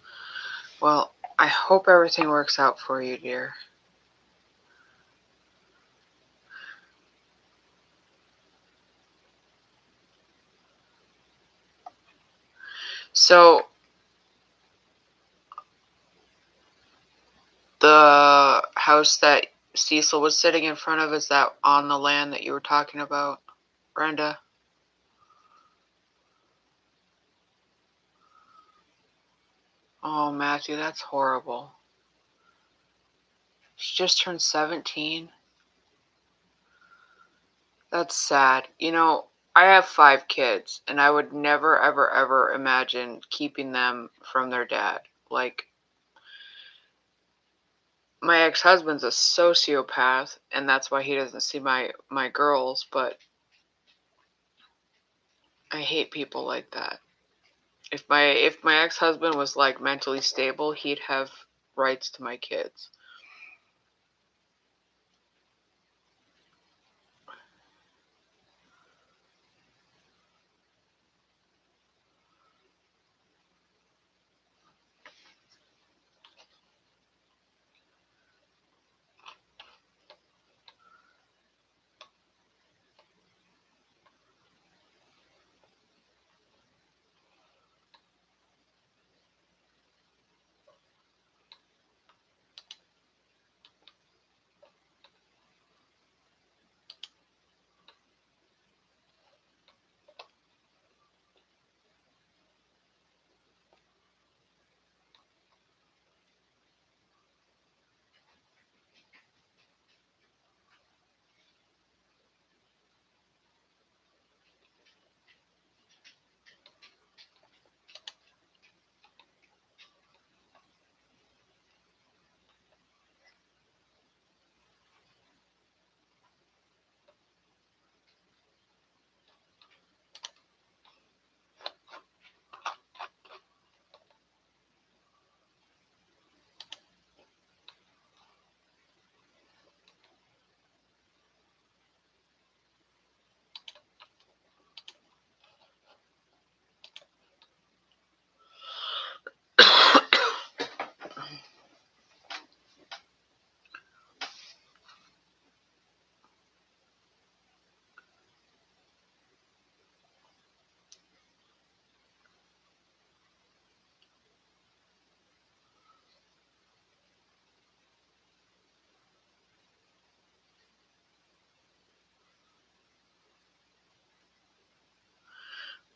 Well, I hope everything works out for you, dear. So, the house that Cecil was sitting in front of, is that on the land that you were talking about, Brenda? Oh, Matthew, that's horrible. She just turned 17. That's sad. You know, I have 5 kids, and I would never, ever, ever imagine keeping them from their dad. Like, my ex-husband's a sociopath, and that's why he doesn't see my girls, but I hate people like that. If my ex-husband was like mentally stable, he'd have rights to my kids.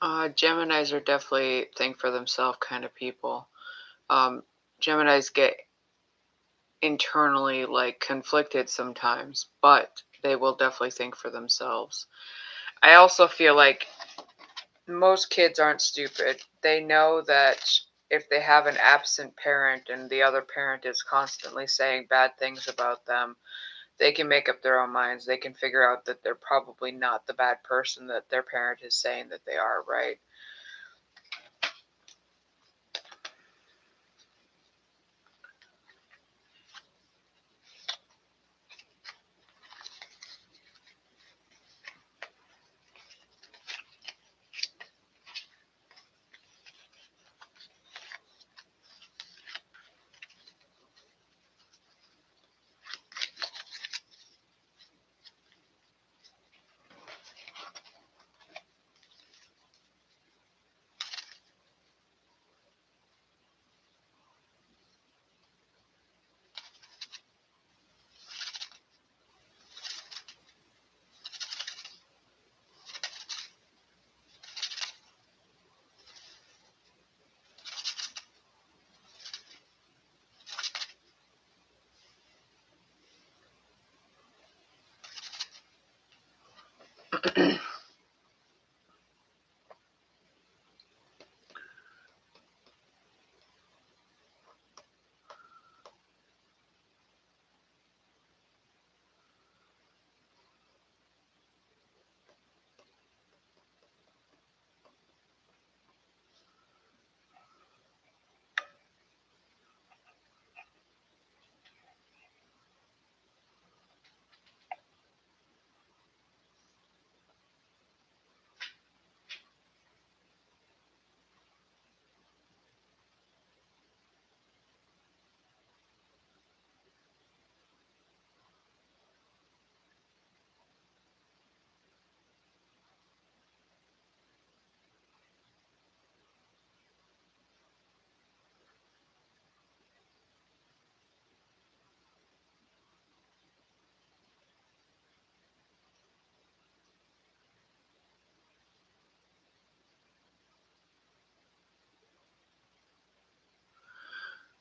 Geminis are definitely think for themselves kind of people. Geminis get internally like conflicted sometimes, but they will definitely think for themselves. I also feel like most kids aren't stupid. They know that if they have an absent parent and the other parent is constantly saying bad things about them, they can make up their own minds. They can figure out that they're probably not the bad person that their parent is saying that they are, right?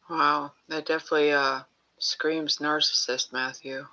Wow, that definitely screams narcissist, Matthew.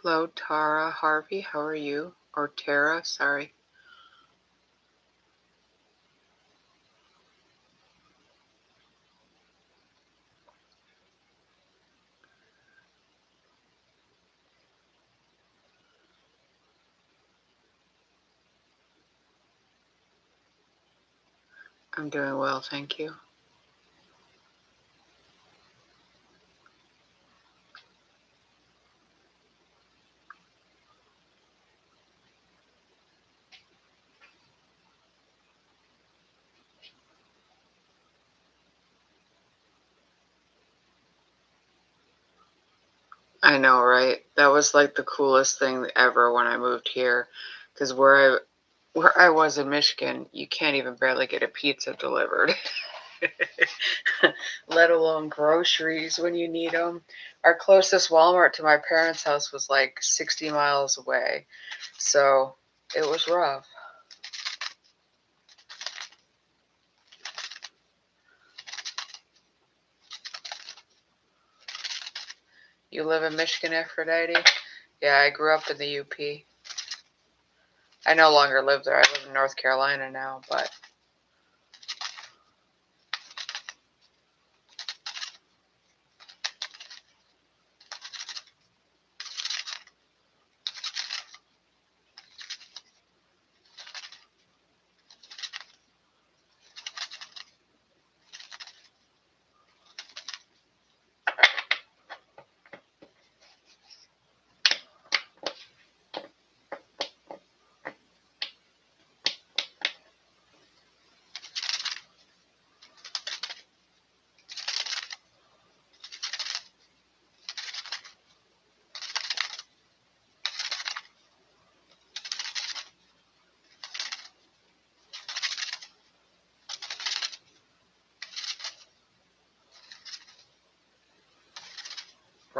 Hello, Tara Harvey. How are you? Or Tara, sorry. I'm doing well, thank you. I know, right? That was like the coolest thing ever when I moved here, because where I was in Michigan, you can't even barely get a pizza delivered, let alone groceries when you need them. Our closest Walmart to my parents' house was like 60 miles away, so it was rough. You live in Michigan, Aphrodite? Yeah, I grew up in the UP. I no longer live there. I live in North Carolina now, but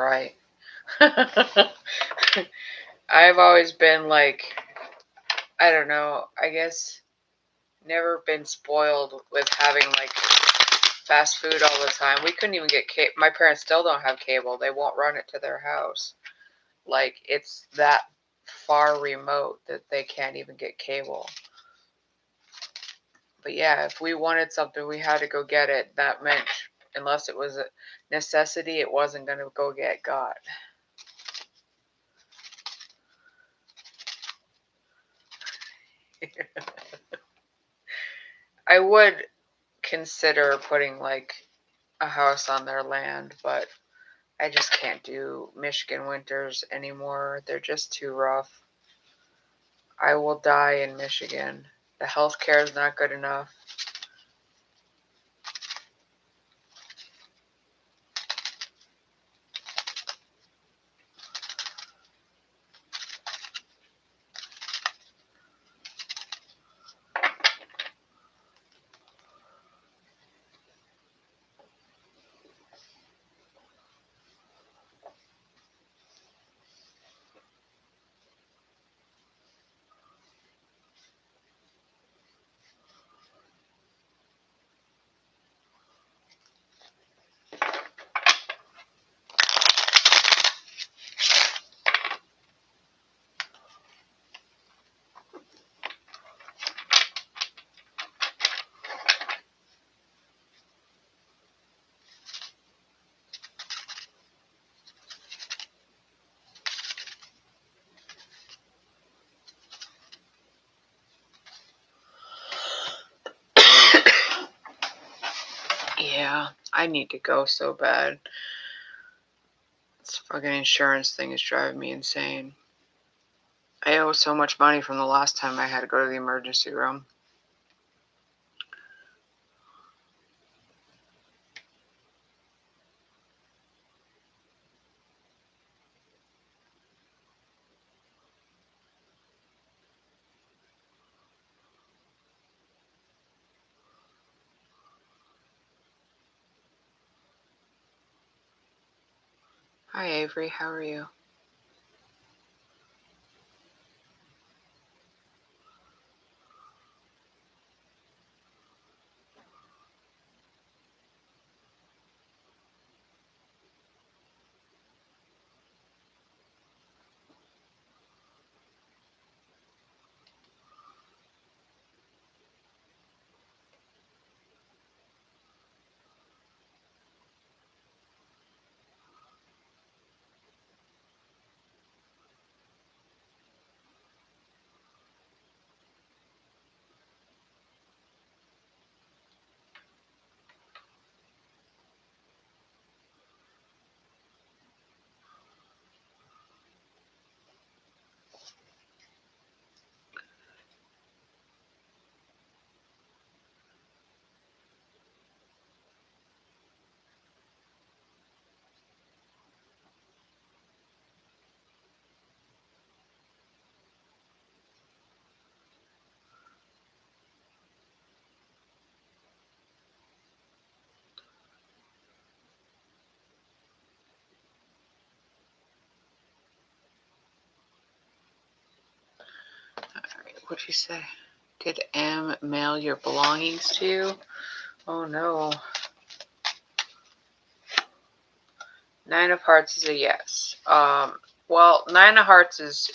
Right. I've always been like, I don't know, I guess never been spoiled with having like fast food all the time. We couldn't even get cable. My parents still don't have cable. They won't run it to their house. Like, it's that far remote that they can't even get cable. But yeah, if we wanted something, we had to go get it. That meant, unless it was a necessity, it wasn't going to go get got. I would consider putting like a house on their land, but I just can't do Michigan winters anymore. They're just too rough. I will die in Michigan. The health care is not good enough. Yeah, I need to go so bad. This fucking insurance thing is driving me insane. I owe so much money from the last time I had to go to the emergency room. Hi, Avery. How are you? Alright, what'd you say? Did M mail your belongings to you? Oh no. 9 of Hearts is a yes. Well, 9 of Hearts is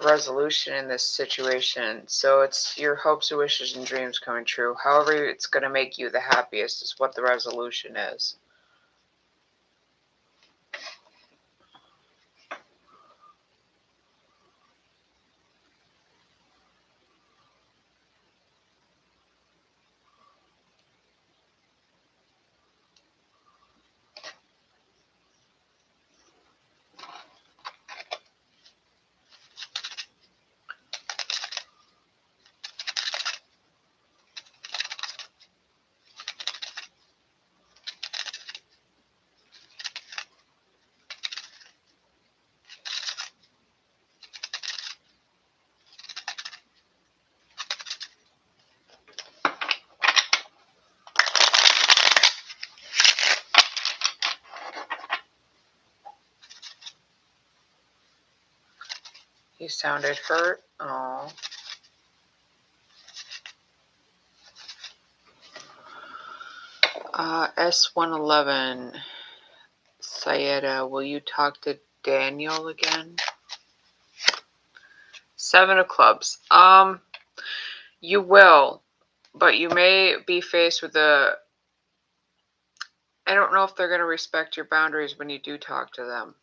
resolution in this situation. So it's your hopes, wishes, and dreams coming true. However it's going to make you the happiest is what the resolution is. You sounded hurt. Oh. S111. Sayeda, will you talk to Daniel again? 7 of clubs. You will, but you may be faced with I don't know if they're going to respect your boundaries when you do talk to them.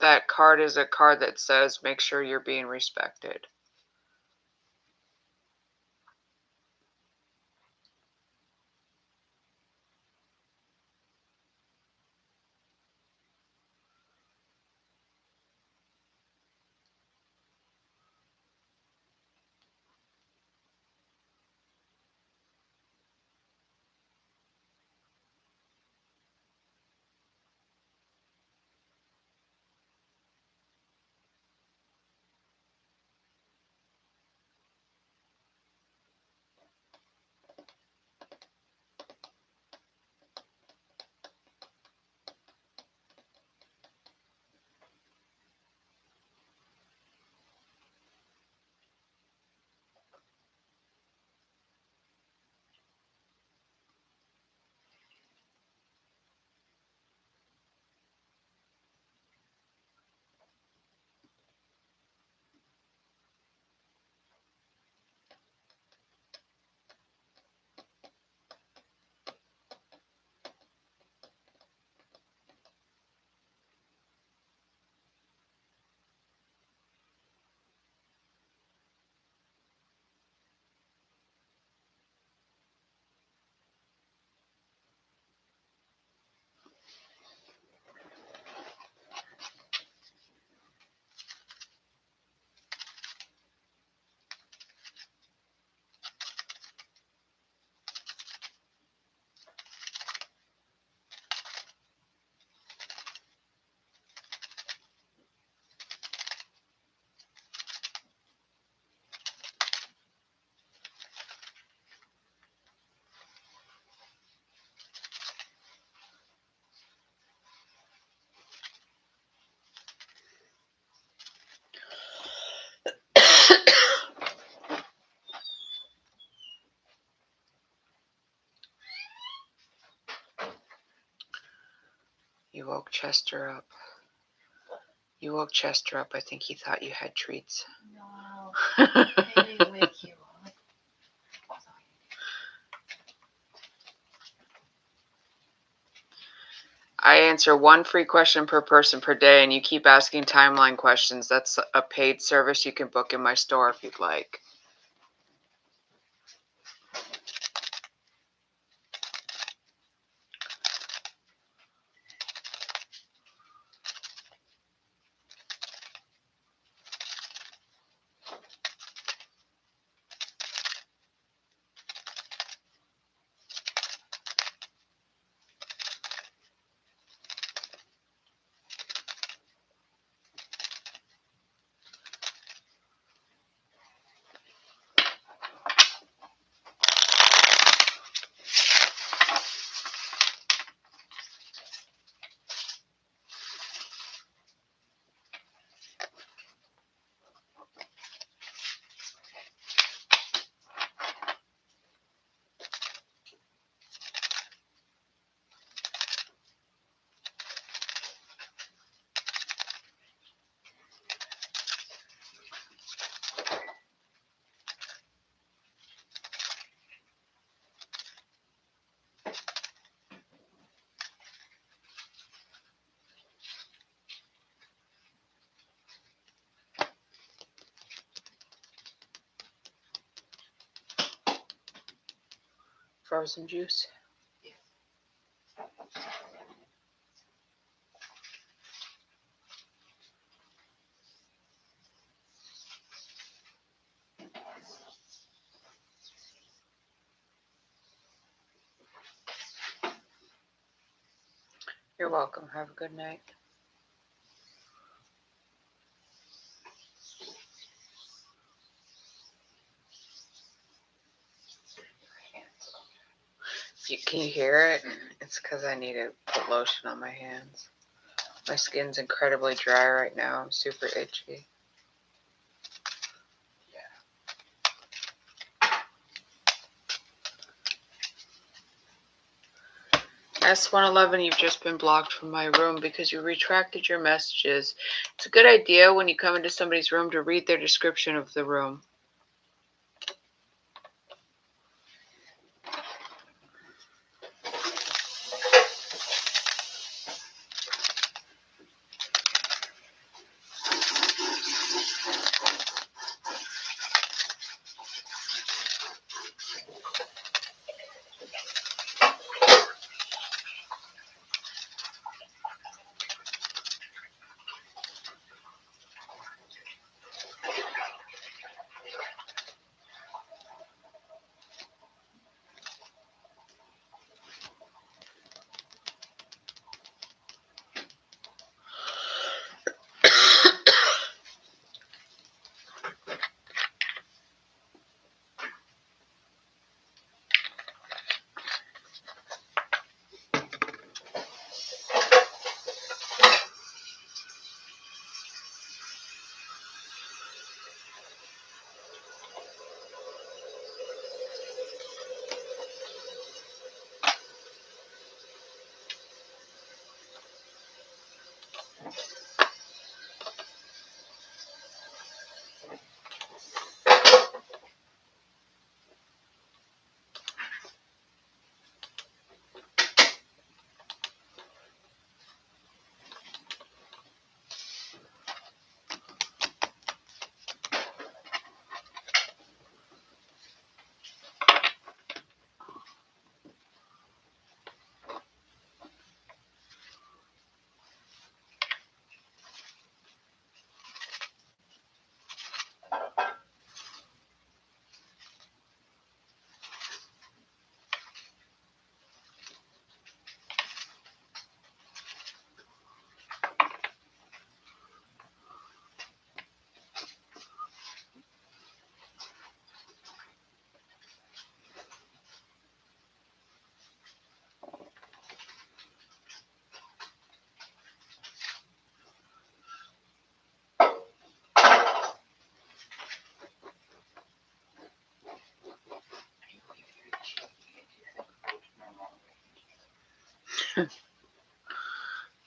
That card is a card that says make sure you're being respected. You woke Chester up. You woke Chester up. I think he thought you had treats. No, I didn't wake you up. I answer 1 free question per person per day, and you keep asking timeline questions. That's a paid service you can book in my store if you'd like. Frozen juice. You're welcome. Have a good night. Can you hear it? It's because I need to put lotion on my hands. My skin's incredibly dry right now. I'm super itchy. S111, you've just been blocked from my room because you retracted your messages. It's a good idea when you come into somebody's room to read their description of the room.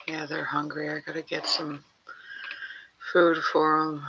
Yeah, they're hungry. I gotta get some food for them.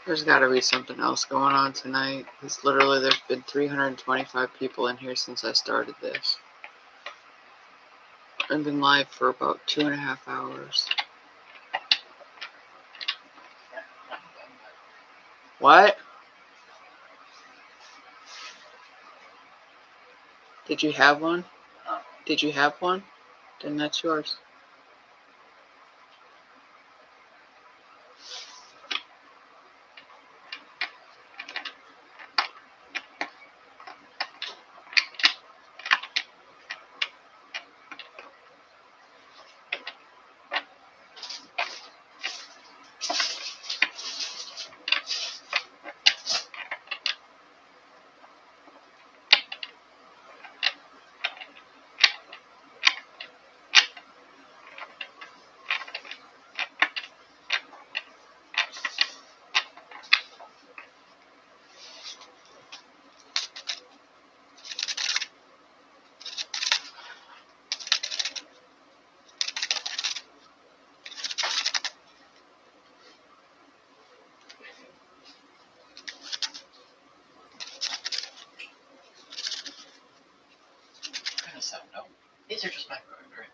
There's got to be something else going on tonight. Because literally there's been 325 people in here since I started this. I've been live for about 2.5 hours. What? Did you have one? Did you have one? Then that's yours. These are just microwave, right?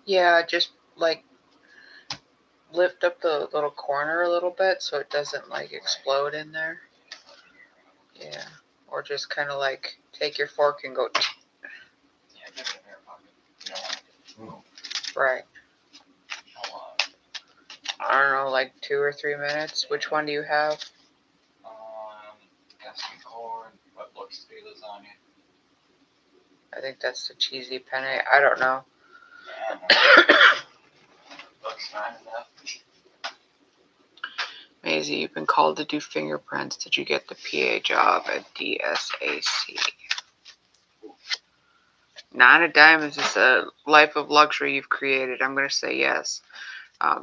Yeah, just like lift up the little corner a little bit so it doesn't like explode in there. Yeah. Or just kind of like take your fork and go. Yeah, give it an air pocket. You don't want it to move. Right. I don't know, like 2 or 3 minutes. Which one do you have? Casting corn, what looks to be lasagna. I think that's the cheesy penne. I don't know. Looks fine enough. Maisie, you've been called to do fingerprints. Did you get the PA job at DSAC? 9 of Diamonds is a life of luxury you've created. I'm going to say yes.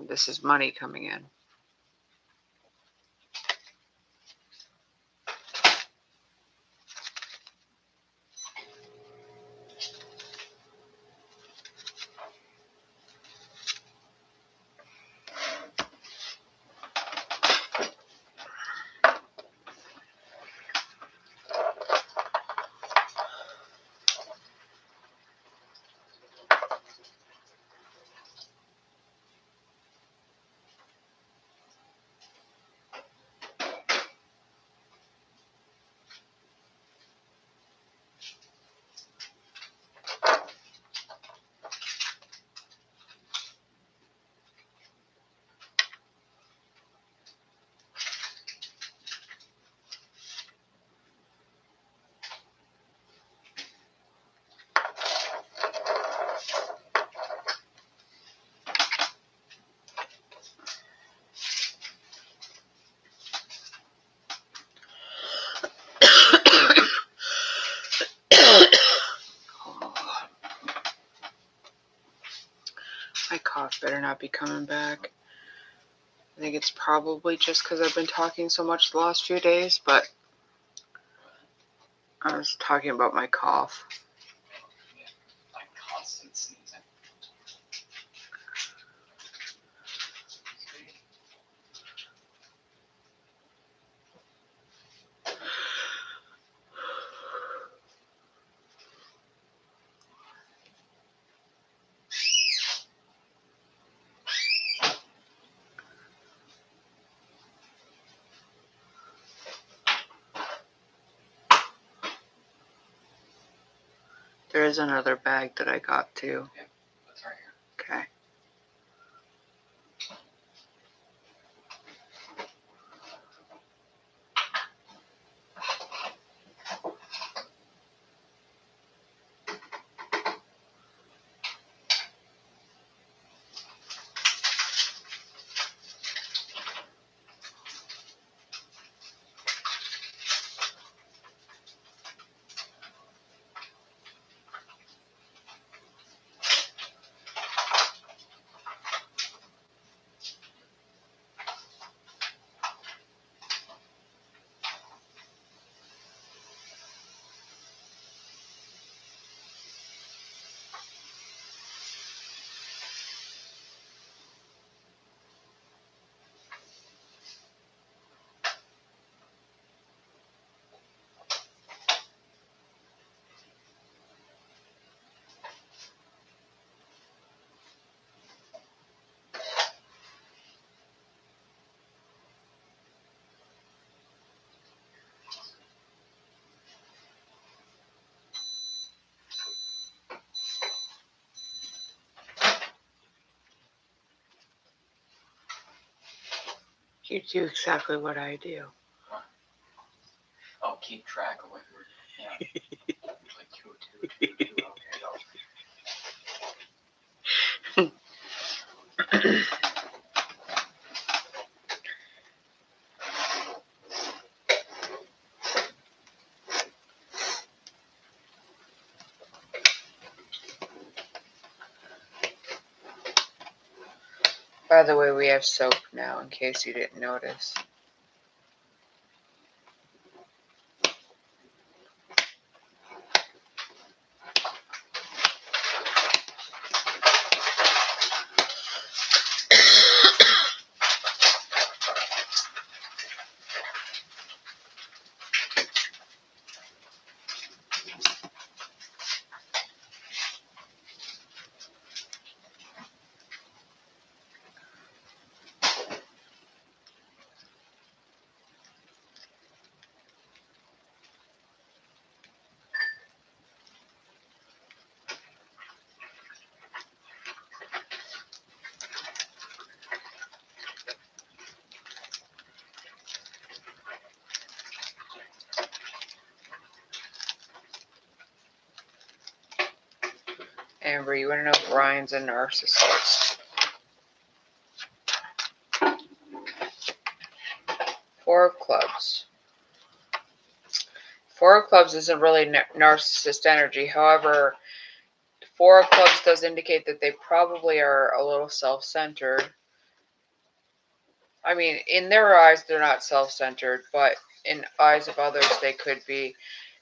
This is money coming in. My cough better not be coming back. I think it's probably just because I've been talking so much the last few days, but I was talking about my cough. Like constant sneezing. There is another bag that I got too. Yep, that's right here. Okay. You do exactly what I do. Oh, keep track of what you're. Yeah. Like two. Okay. By the way, we have soap now, in case you didn't notice. Amber, you want to know if Ryan's a narcissist? Four of Clubs. Four of Clubs isn't really narcissist energy. However, Four of Clubs does indicate that they probably are a little self-centered. I mean, in their eyes, they're not self-centered, but in eyes of others, they could be.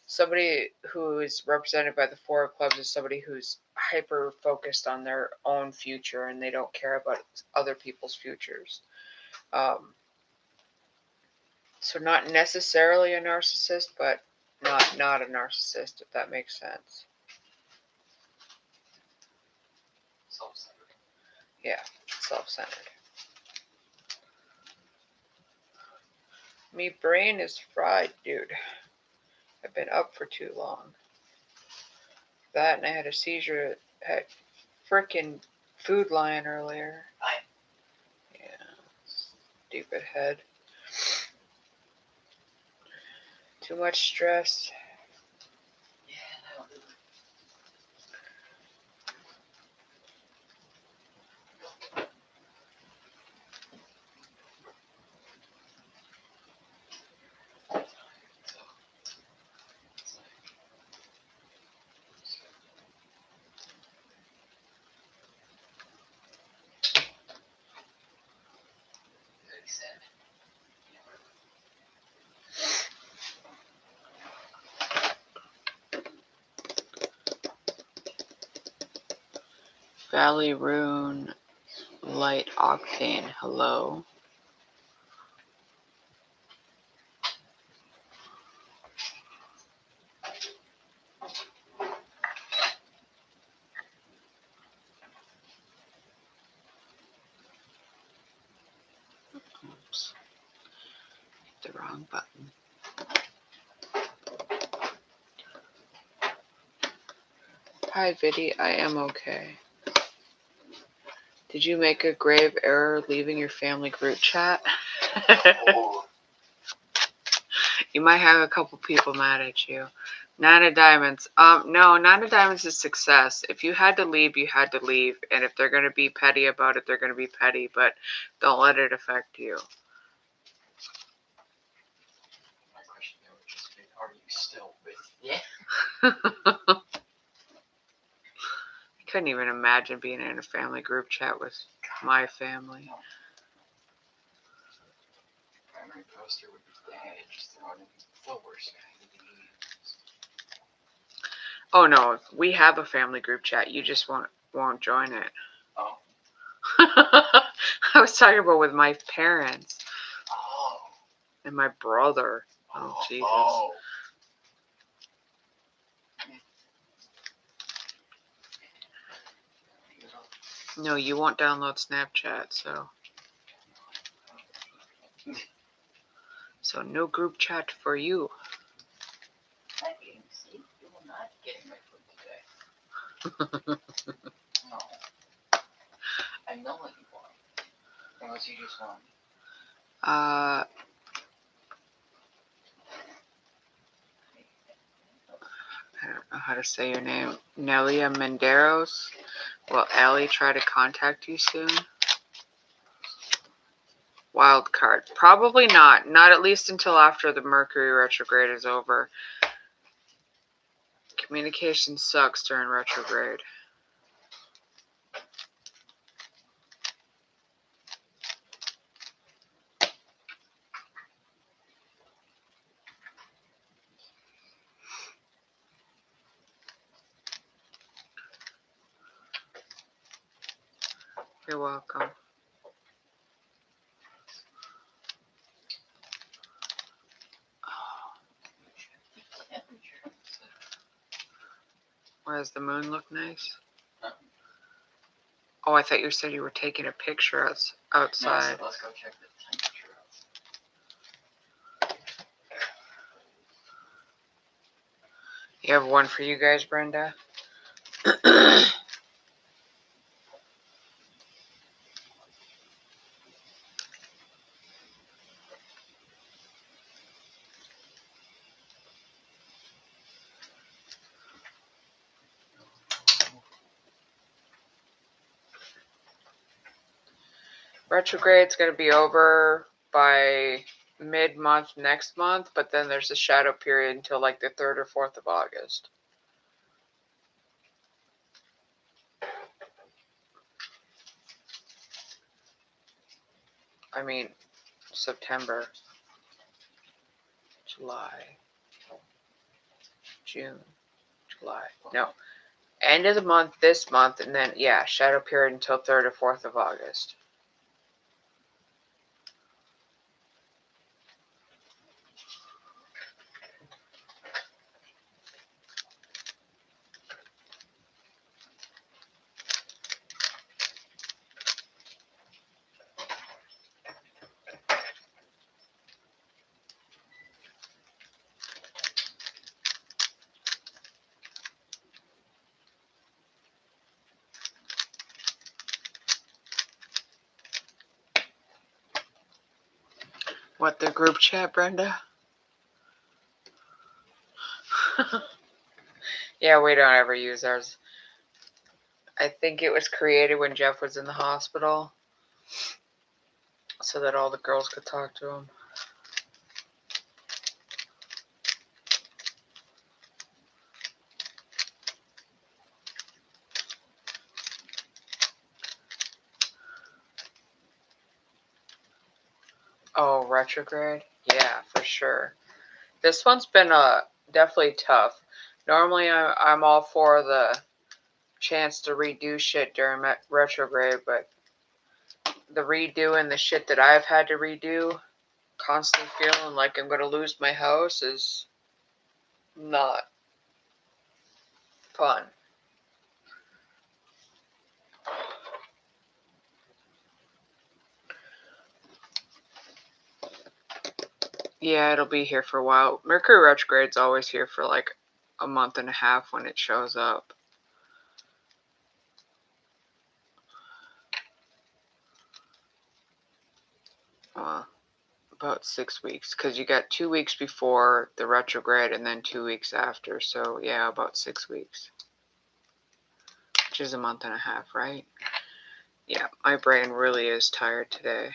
Somebody who is represented by the Four of Clubs is somebody who's hyper-focused on their own future, and they don't care about other people's futures. So not necessarily a narcissist, but not a narcissist, if that makes sense. Self-centered. Yeah, self-centered. Me brain is fried, dude. I've been up for too long. That and I had a seizure at frickin' Food Lion earlier. Yeah, stupid head. Too much stress. Yeah, that'll do it. Valley Rune, Light Octane, hello. Oops. Hit the wrong button. Hi, Viddy, I am okay. Did you make a grave error leaving your family group chat? You might have a couple people mad at you. Nine of Diamonds. No, Nine of Diamonds is success. If you had to leave, you had to leave. And if they're going to be petty about it, they're going to be petty. But don't let it affect you. My question there would just be, are you still with me? I couldn't even imagine being in a family group chat with my family. Primary poster would be Dad, just throwing in the worst guy. Oh no, we have a family group chat. You just won't join it. Oh. I was talking about with my parents Oh. and my brother. Oh Jesus. Oh. No, you won't download Snapchat, so no group chat for you. Hi, AMC. You will not get my food today. No. I know what you want. Unless you just want. I don't know how to say your name. Nelia Menderos. Will Allie try to contact you soon? Wild card. Probably not. Not at least until after the Mercury retrograde is over. Communication sucks during retrograde. You're welcome. Why does the moon look nice? Oh, I thought you said you were taking a picture outside. No, so let's go check the temperature out. You have one for you guys, Brenda? Retrograde's going to be over by mid-month next month, but then there's a shadow period until like the 3rd or 4th of August. I mean, September, July, June, July. No, end of the month this month, and then, yeah, shadow period until 3rd or 4th of August. What, the group chat, Brenda? Yeah, we don't ever use ours. I think it was created when Jeff was in the hospital so that all the girls could talk to him. Oh, retrograde? Yeah, for sure. This one's been definitely tough. Normally, I'm all for the chance to redo shit during retrograde, but the redo and the shit that I've had to redo, constantly feeling like I'm going to lose my house, is not fun. Yeah, it'll be here for a while. Mercury retrograde's always here for like a month and a half when it shows up. About 6 weeks, because you got 2 weeks before the retrograde and then 2 weeks after. So yeah, about 6 weeks, which is a month and a half, right? Yeah, my brain really is tired today.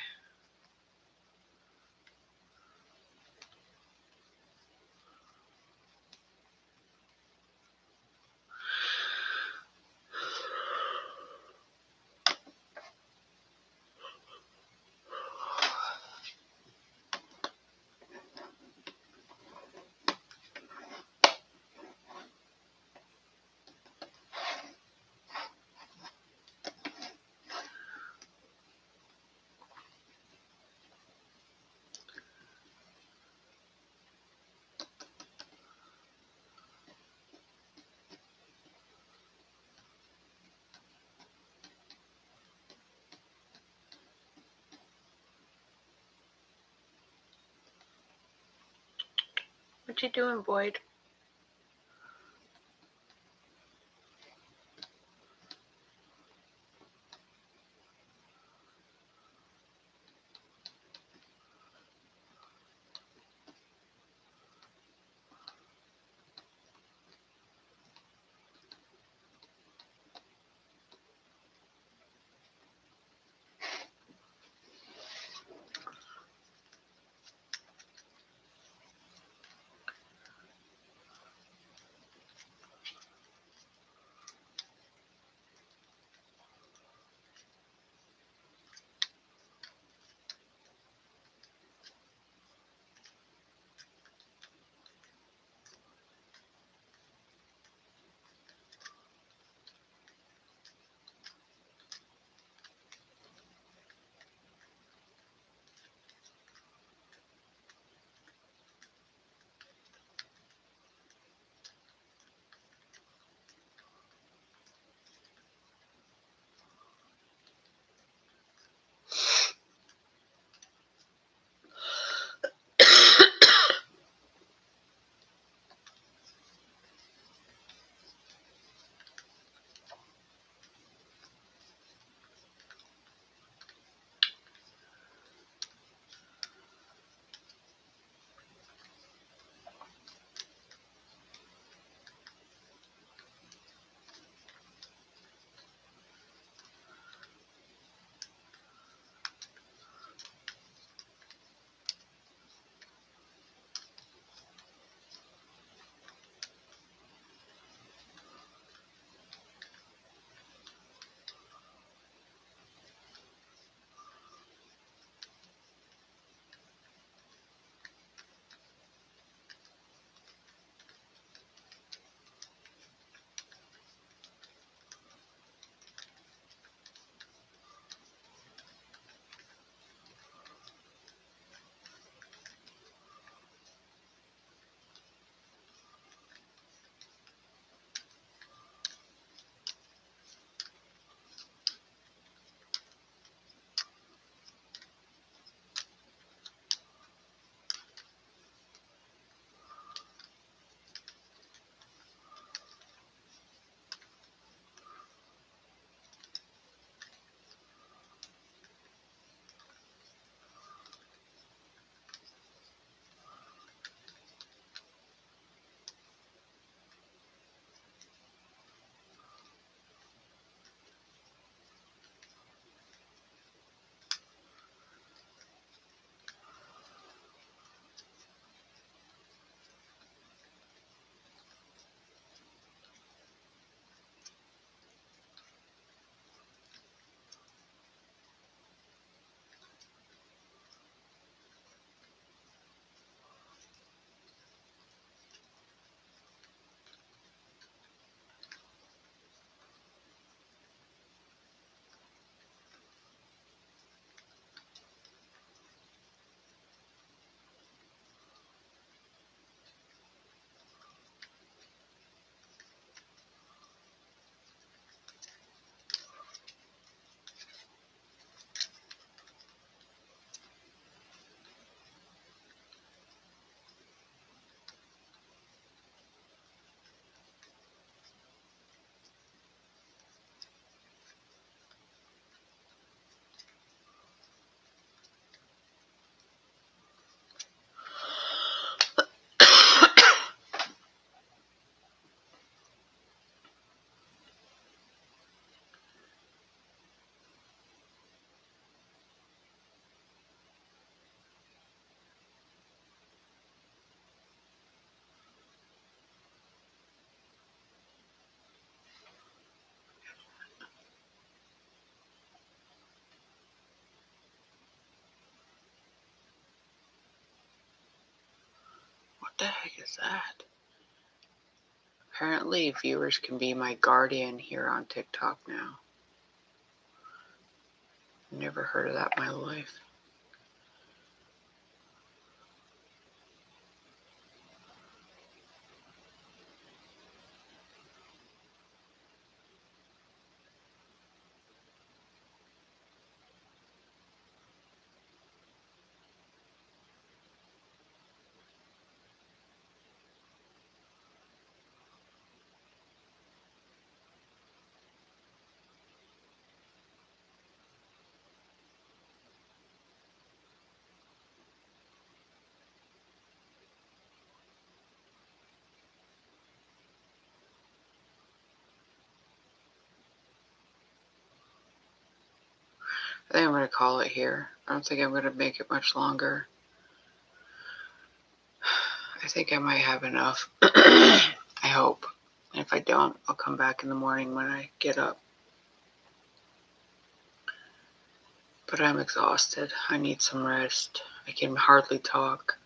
What you doing, Boyd? What the heck is that? Apparently, viewers can be my guardian here on TikTok now. Never heard of that in my life. I think I'm going to call it here. I don't think I'm going to make it much longer. I think I might have enough. I hope. And if I don't, I'll come back in the morning when I get up. But I'm exhausted. I need some rest. I can hardly talk.